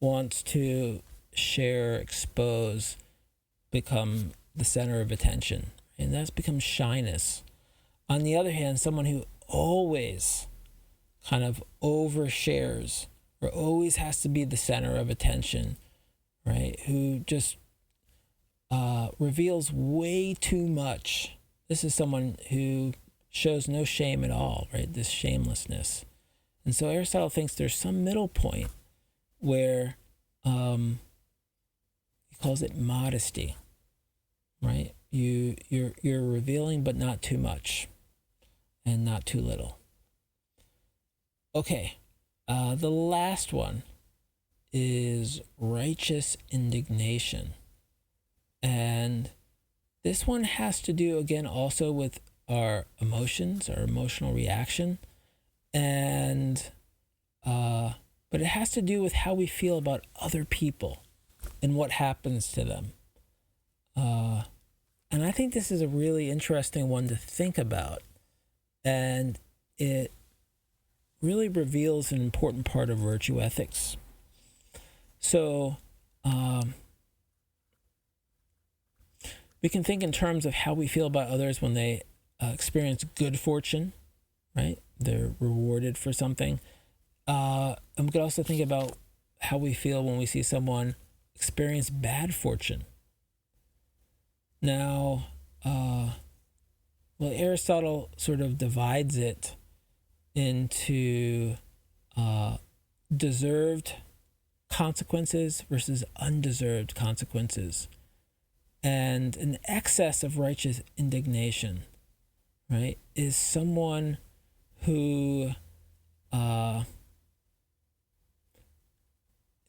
wants to share, expose, become the center of attention. And that's become shyness. On the other hand, someone who always kind of overshares or always has to be the center of attention, right? Who just reveals way too much. This is someone who shows no shame at all, right? This shamelessness. And so Aristotle thinks there's some middle point where he calls it modesty, right? You're revealing, but not too much and not too little. Okay, the last one is righteous indignation. And this one has to do, again, also with our emotions, our emotional reaction. And, but it has to do with how we feel about other people and what happens to them. And I think this is a really interesting one to think about. And it really reveals an important part of virtue ethics. So we can think in terms of how we feel about others when they experience good fortune, right? They're rewarded for something. And we could also think about how we feel when we see someone experience bad fortune. Now, Aristotle sort of divides it into deserved consequences versus undeserved consequences. And an excess of righteous indignation, right, is someone who is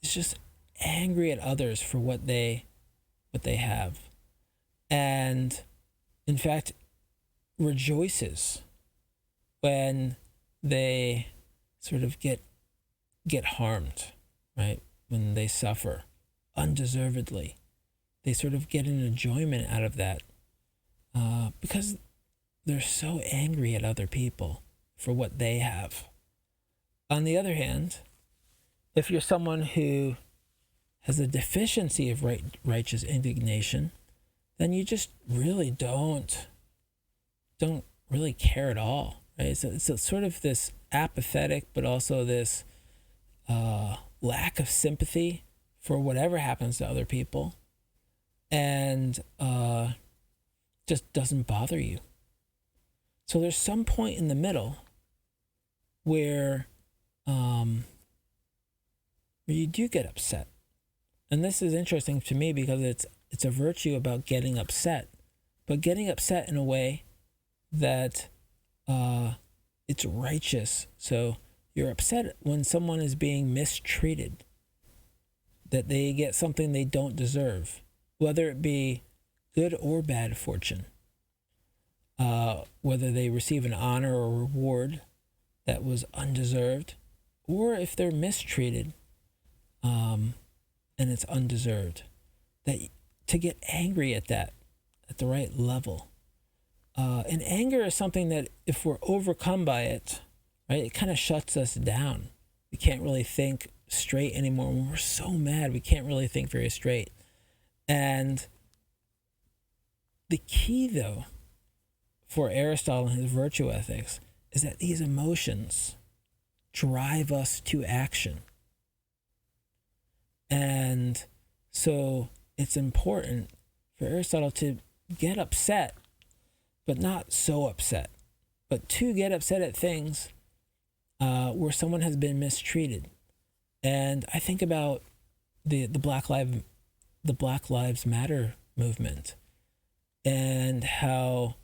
just angry at others for what they have, and in fact rejoices when they sort of get harmed, right? When they suffer undeservedly. They sort of get an enjoyment out of that because they're so angry at other people for what they have. On the other hand, if you're someone who has a deficiency of righteous indignation, then you just really don't really care at all, right? So it's sort of this apathetic, but also this lack of sympathy for whatever happens to other people. And just doesn't bother you. So there's some point in the middle where you do get upset. And this is interesting to me because it's a virtue about getting upset, but getting upset in a way that it's righteous. So you're upset when someone is being mistreated, that they get something they don't deserve, whether it be good or bad fortune, whether they receive an honor or reward that was undeserved, or if they're mistreated and it's undeserved, that to get angry at that at the right level. And anger is something that if we're overcome by it, right, it kind of shuts us down. We can't really think straight anymore. When we're so mad, we can't really think very straight. And the key, though, for Aristotle and his virtue ethics is that these emotions drive us to action. And so it's important for Aristotle to get upset, but not so upset, but to get upset at things where someone has been mistreated. And I think about the Black Lives Matter movement, and how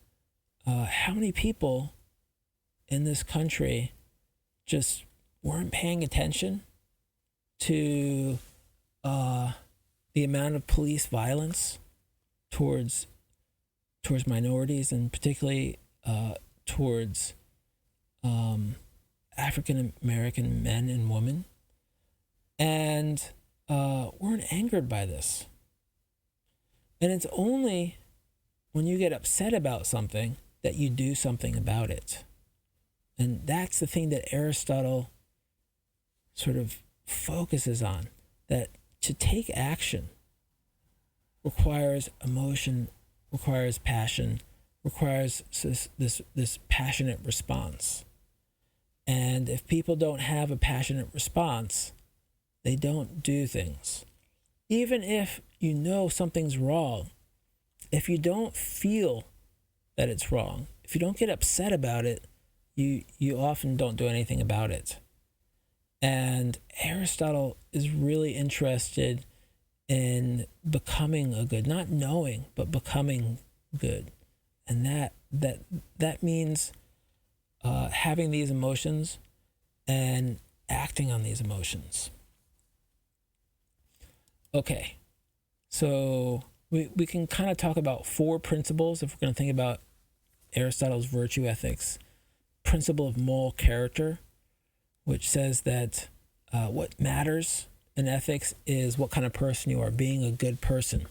many people in this country just weren't paying attention to the amount of police violence towards minorities, and particularly towards African American men and women, and weren't angered by this. And it's only when you get upset about something that you do something about it. And that's the thing that Aristotle sort of focuses on, that to take action requires emotion, requires passion, requires this passionate response. And if people don't have a passionate response, they don't do things. Even if you know something's wrong, if you don't feel that it's wrong, if you don't get upset about it, you often don't do anything about it. And Aristotle is really interested in becoming a good, not knowing, but becoming good. And that means having these emotions and acting on these emotions. Okay, so we can kind of talk about 4 principles if we're going to think about Aristotle's virtue ethics. Principle of moral character, which says that what matters in ethics is what kind of person you are, being a good person.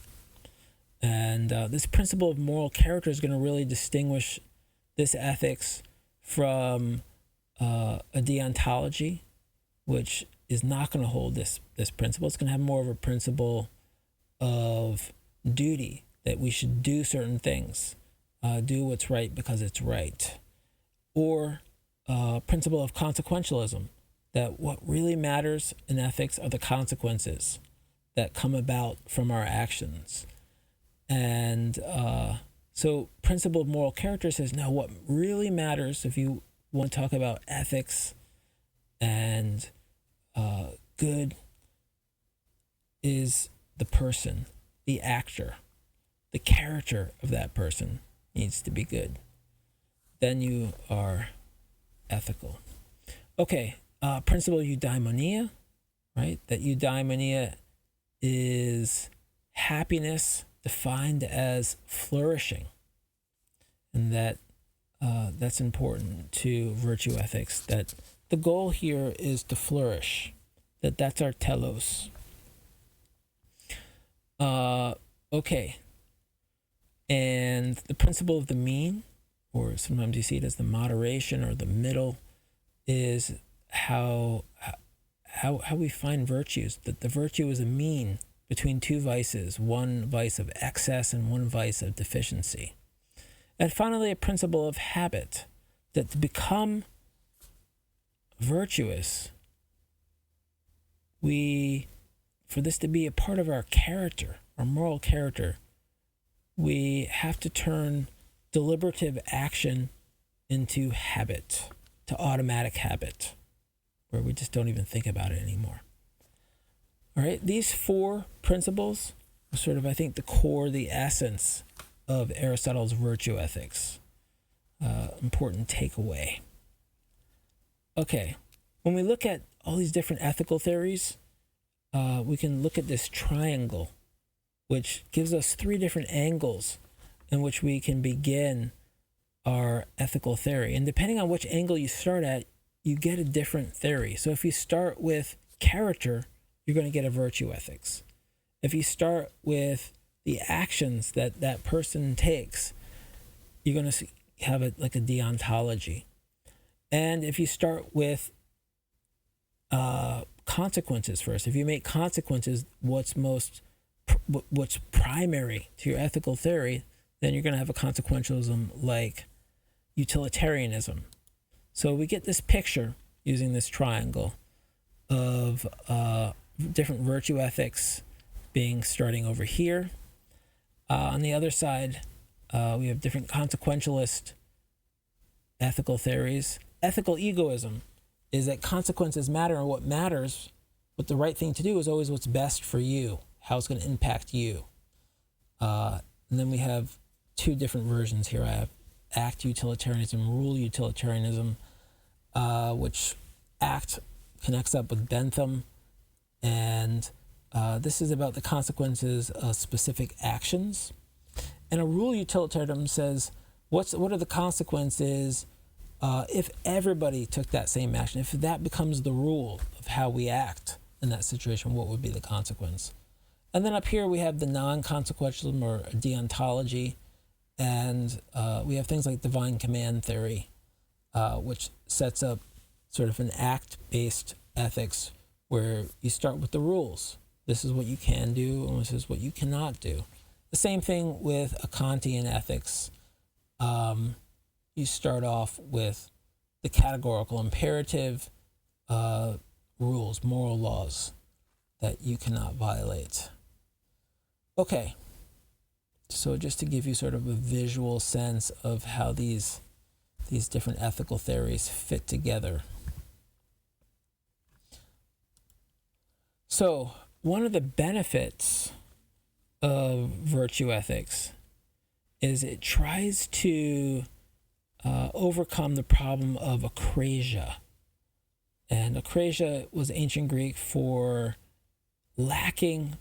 And this principle of moral character is going to really distinguish this ethics from a deontology, which is not going to hold this principle. It's going to have more of a principle of duty, that we should do certain things, do what's right because it's right. Or principle of consequentialism, that what really matters in ethics are the consequences that come about from our actions. And so principle of moral character says, no, what really matters, if you want to talk about ethics and good, is the person, the actor. The character of that person needs to be good. Then you are ethical. Okay, principle of eudaimonia, right? That eudaimonia is happiness defined as flourishing, and that's important to virtue ethics, that the goal here is to flourish, that's our telos. Okay, and the principle of the mean, or sometimes you see it as the moderation or the middle, is how we find virtues, that the virtue is a mean between 2 vices, one vice of excess and one vice of deficiency. And finally, a principle of habit, that to become virtuous, for this to be a part of our character, our moral character, we have to turn deliberative action into habit, to automatic habit, where we just don't even think about it anymore. All right, these 4 principles are sort of, I think, the core, the essence of Aristotle's virtue ethics. Important takeaway. Okay, when we look at all these different ethical theories, we can look at this triangle, which gives us 3 different angles in which we can begin our ethical theory. And depending on which angle you start at, you get a different theory. So if you start with character, you're going to get a virtue ethics. If you start with the actions that person takes, you're going to have it like a deontology. And if you start with consequences first, if you make consequences what's primary to your ethical theory, then you're going to have a consequentialism like utilitarianism. So we get this picture using this triangle of different virtue ethics starting over here. On the other side, we have different consequentialist ethical theories. Ethical egoism is that consequences matter, and what matters what the right thing to do is always what's best for you, how it's going to impact you. And then we have two different versions here. I have act utilitarianism, rule utilitarianism, which act connects up with Bentham, and this is about the consequences of specific actions. And a rule utilitarianism says, what are the consequences if everybody took that same action? If that becomes the rule of how we act in that situation, what would be the consequence? And then up here we have the non-consequentialism or deontology, and we have things like divine command theory, which sets up sort of an act-based ethics where you start with the rules. This is what you can do, and this is what you cannot do. The same thing with a Kantian ethics. You start off with the categorical imperative rules, moral laws that you cannot violate. Okay, so just to give you sort of a visual sense of how these different ethical theories fit together. So one of the benefits of virtue ethics is it tries to overcome the problem of akrasia. And akrasia was ancient Greek for lacking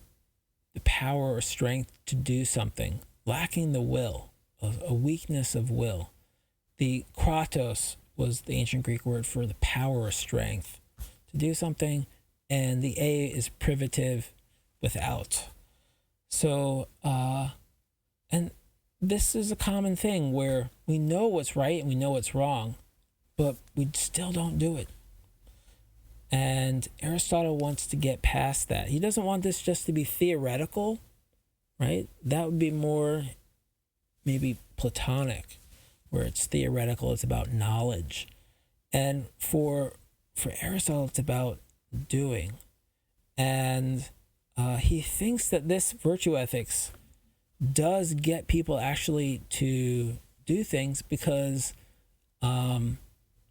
the power or strength to do something, lacking the will, a weakness of will. The kratos was the ancient Greek word for the power or strength to do something, and the A is privative, without. So, and this is a common thing where we know what's right and we know what's wrong, but we still don't do it. And Aristotle wants to get past that. He doesn't want this just to be theoretical, right? That would be more maybe Platonic, where it's theoretical, it's about knowledge. And for Aristotle, it's about doing. And he thinks that this virtue ethics does get people actually to do things because,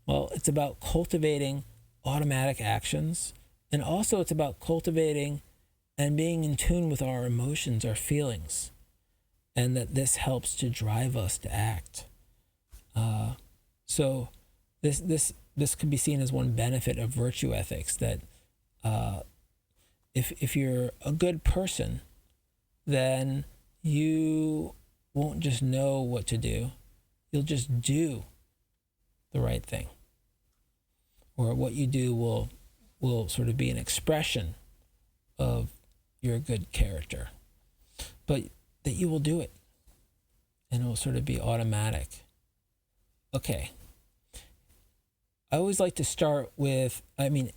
it's about cultivating automatic actions, and also it's about cultivating and being in tune with our emotions, our feelings, and that this helps to drive us to act. So this could be seen as one benefit of virtue ethics, that if you're a good person, then you won't just know what to do, you'll just do the right thing. Or what you do will sort of be an expression of your good character. But that you will do it, and it will sort of be automatic. Okay. I always like to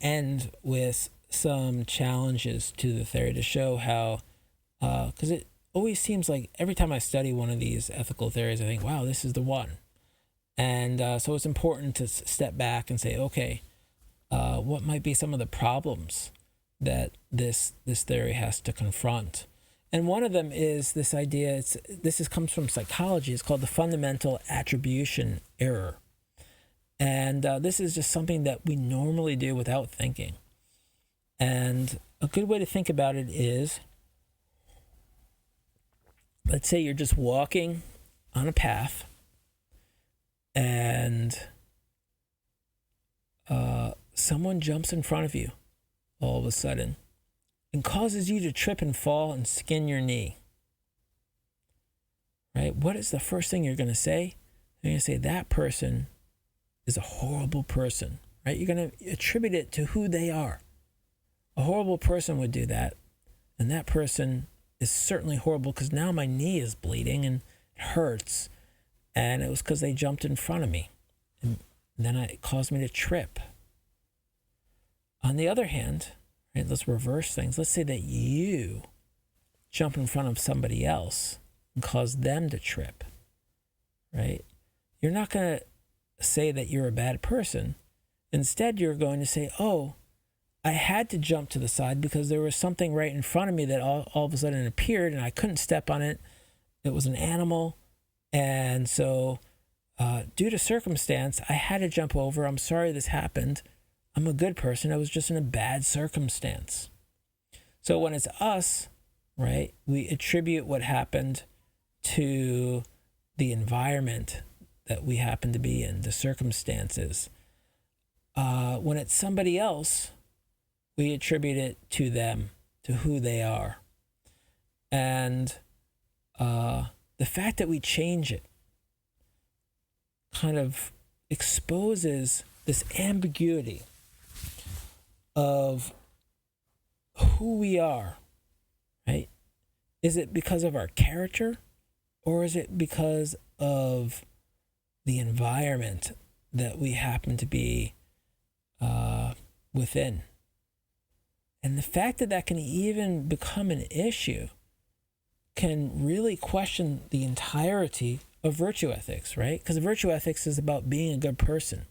end with some challenges to the theory to show how, because it always seems like every time I study one of these ethical theories, I think, wow, this is the one. And so it's important to step back and say, okay, what might be some of the problems that this theory has to confront? And one of them is this idea, comes from psychology, it's called the fundamental attribution error. And this is just something that we normally do without thinking. And a good way to think about it is, let's say you're just walking on a path, and someone jumps in front of you all of a sudden and causes you to trip and fall and skin your knee. Right? What is the first thing you're going to say? You're going to say, that person is a horrible person. Right? You're going to attribute it to who they are. A horrible person would do that, and that person is certainly horrible because now my knee is bleeding and it hurts, and it was because they jumped in front of me, and then it caused me to trip. On the other hand, right, let's reverse things. Let's say that you jump in front of somebody else and cause them to trip, right? You're not going to say that you're a bad person. Instead, you're going to say, oh, I had to jump to the side because there was something right in front of me that all of a sudden appeared and I couldn't step on it. It was an animal. And so due to circumstance, I had to jump over. I'm sorry this happened. I'm a good person. I was just in a bad circumstance. So when it's us, right, we attribute what happened to the environment that we happen to be in, the circumstances. When it's somebody else, we attribute it to them, to who they are. And the fact that we change it kind of exposes this ambiguity of who we are, right? Is it because of our character, or is it because of the environment that we happen to be within? And the fact that that can even become an issue can really question the entirety of virtue ethics, right? Because virtue ethics is about being a good person.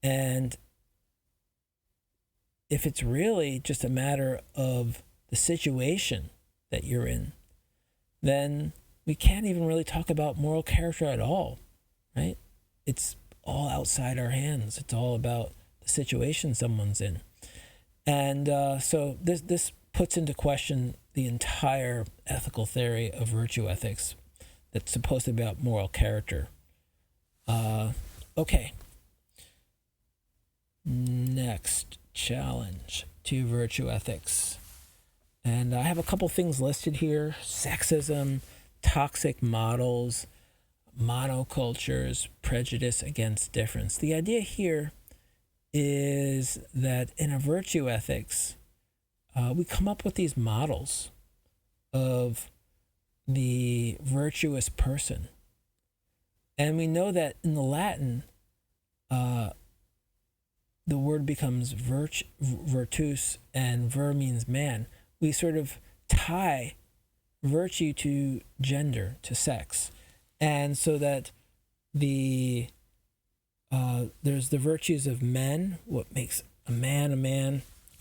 And if it's really just a matter of the situation that you're in, then we can't even really talk about moral character at all, right? It's all outside our hands. It's all about the situation someone's in. And so this puts into question the entire ethical theory of virtue ethics that's supposed to be about moral character. Okay. Next challenge to virtue ethics. And I have a couple things listed here: sexism, toxic models, monocultures, prejudice against difference. The idea here is that in a virtue ethics, we come up with these models of the virtuous person. And we know that in the Latin, the word becomes virtus, and ver means man. We sort of tie virtue to gender, to sex. And so that there's the virtues of men, what makes a man,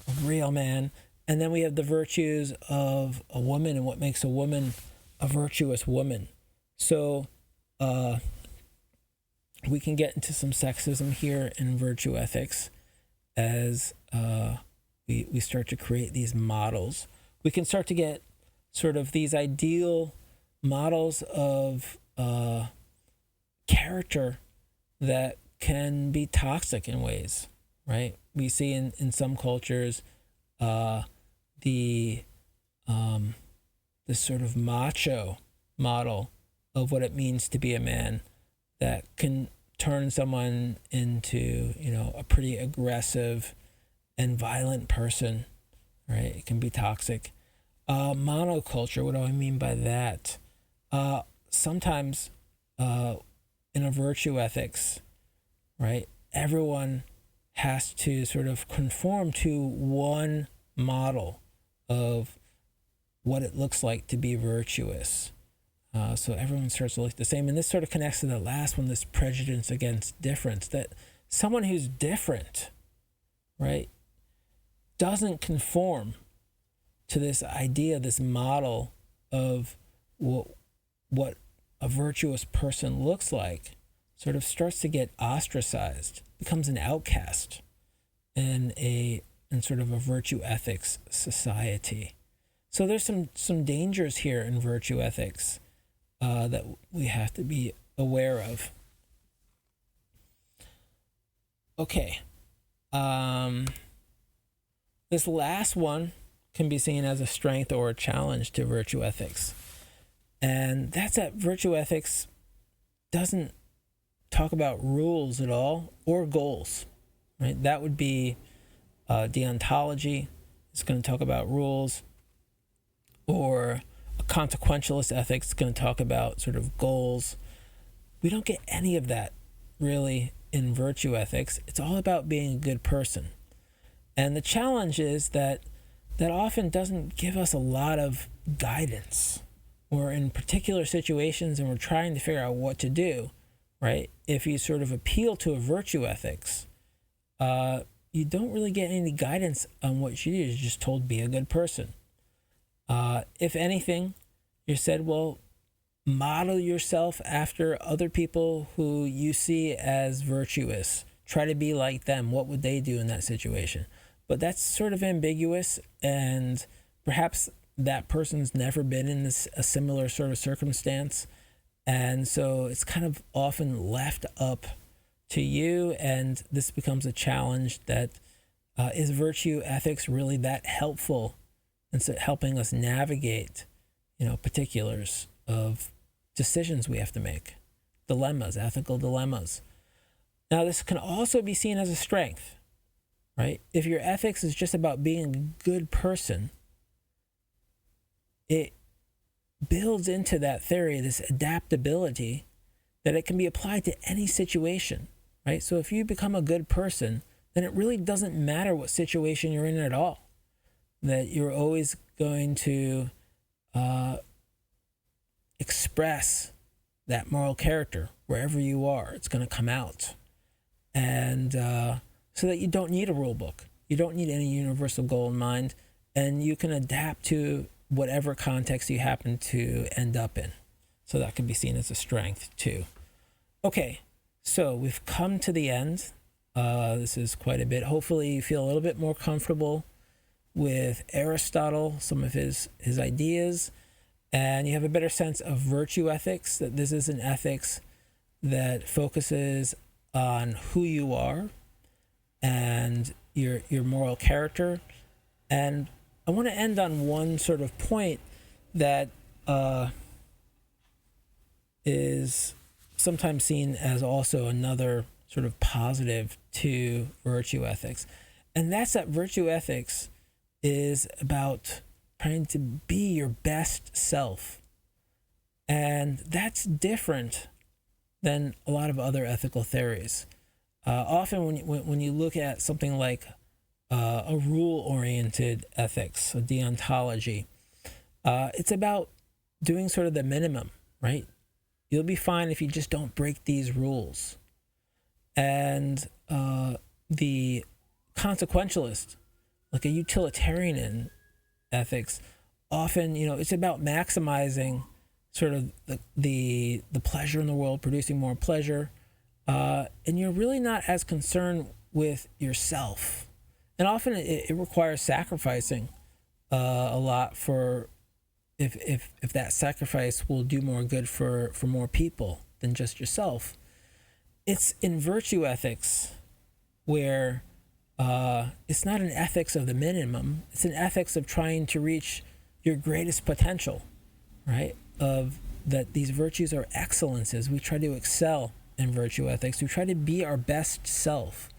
a real man. And then we have the virtues of a woman and what makes a woman a virtuous woman. So we can get into some sexism here in virtue ethics as we start to create these models. We can start to get sort of these ideal models of character that can be toxic in ways, right? We see in some cultures this sort of macho model of what it means to be a man that can turn someone into, a pretty aggressive and violent person, right? It can be toxic. Monoculture, what do I mean by that? Sometimes in a virtue ethics, right, everyone has to sort of conform to one model of what it looks like to be virtuous. So everyone starts to look the same. And this sort of connects to the last one, this prejudice against difference, that someone who's different, right, doesn't conform to this idea, this model of what a virtuous person looks like, sort of starts to get ostracized, becomes an outcast in sort of a virtue ethics society. So there's some dangers here in virtue ethics that we have to be aware of. Okay. This last one can be seen as a strength or a challenge to virtue ethics. And that's that virtue ethics doesn't talk about rules at all or goals, right? That would be deontology. It's going to talk about rules. Or a consequentialist ethics is going to talk about sort of goals. We don't get any of that really in virtue ethics. It's all about being a good person. And the challenge is that often doesn't give us a lot of guidance. Or in particular situations and we're trying to figure out what to do, right? If you sort of appeal to a virtue ethics, you don't really get any guidance on what you do. You're just told, be a good person. If anything, you're said, well, model yourself after other people who you see as virtuous. try to be like them. What would they do in that situation? But that's sort of ambiguous, and perhaps that person's never been in a similar sort of circumstance. And so it's kind of often left up to you, and this becomes a challenge that is virtue ethics really that helpful in helping us navigate, particulars of decisions we have to make, dilemmas, ethical dilemmas. Now, this can also be seen as a strength, right? If your ethics is just about being a good person, it builds into that theory this adaptability that it can be applied to any situation, right? So if you become a good person, then it really doesn't matter what situation you're in at all, that you're always going to express that moral character wherever you are. It's going to come out. And so that you don't need a rule book. You don't need any universal goal in mind, and you can adapt to whatever context you happen to end up in. So that can be seen as a strength too. Okay, so we've come to the end. This is quite a bit. Hopefully you feel a little bit more comfortable with Aristotle, some of his ideas, and you have a better sense of virtue ethics, that this is an ethics that focuses on who you are and your moral character. And I want to end on one sort of point that is sometimes seen as also another sort of positive to virtue ethics. And that's that virtue ethics is about trying to be your best self. And that's different than a lot of other ethical theories. Often when you look at something like a rule-oriented ethics, a deontology, it's about doing sort of the minimum, right? You'll be fine if you just don't break these rules. And the consequentialist, like a utilitarian in ethics, often, it's about maximizing sort of the pleasure in the world, producing more pleasure, and you're really not as concerned with yourself. And often it requires sacrificing a lot for if that sacrifice will do more good for more people than just yourself. It's in virtue ethics where it's not an ethics of the minimum. It's an ethics of trying to reach your greatest potential, right? Of that these virtues are excellences. We try to excel in virtue ethics. We try to be our best self.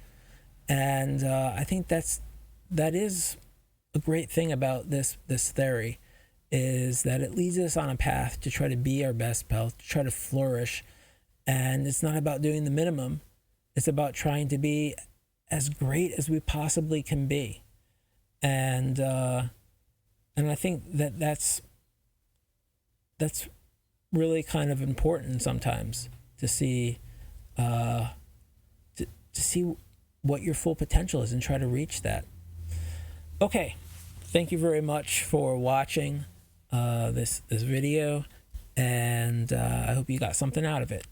And I think that is a great thing about this theory, is that it leads us on a path to try to be our best self, to try to flourish. And it's not about doing the minimum. It's about trying to be as great as we possibly can be. And I think that's really kind of important sometimes to see to see what your full potential is and try to reach that. Okay, thank you very much for watching this video, and I hope you got something out of it.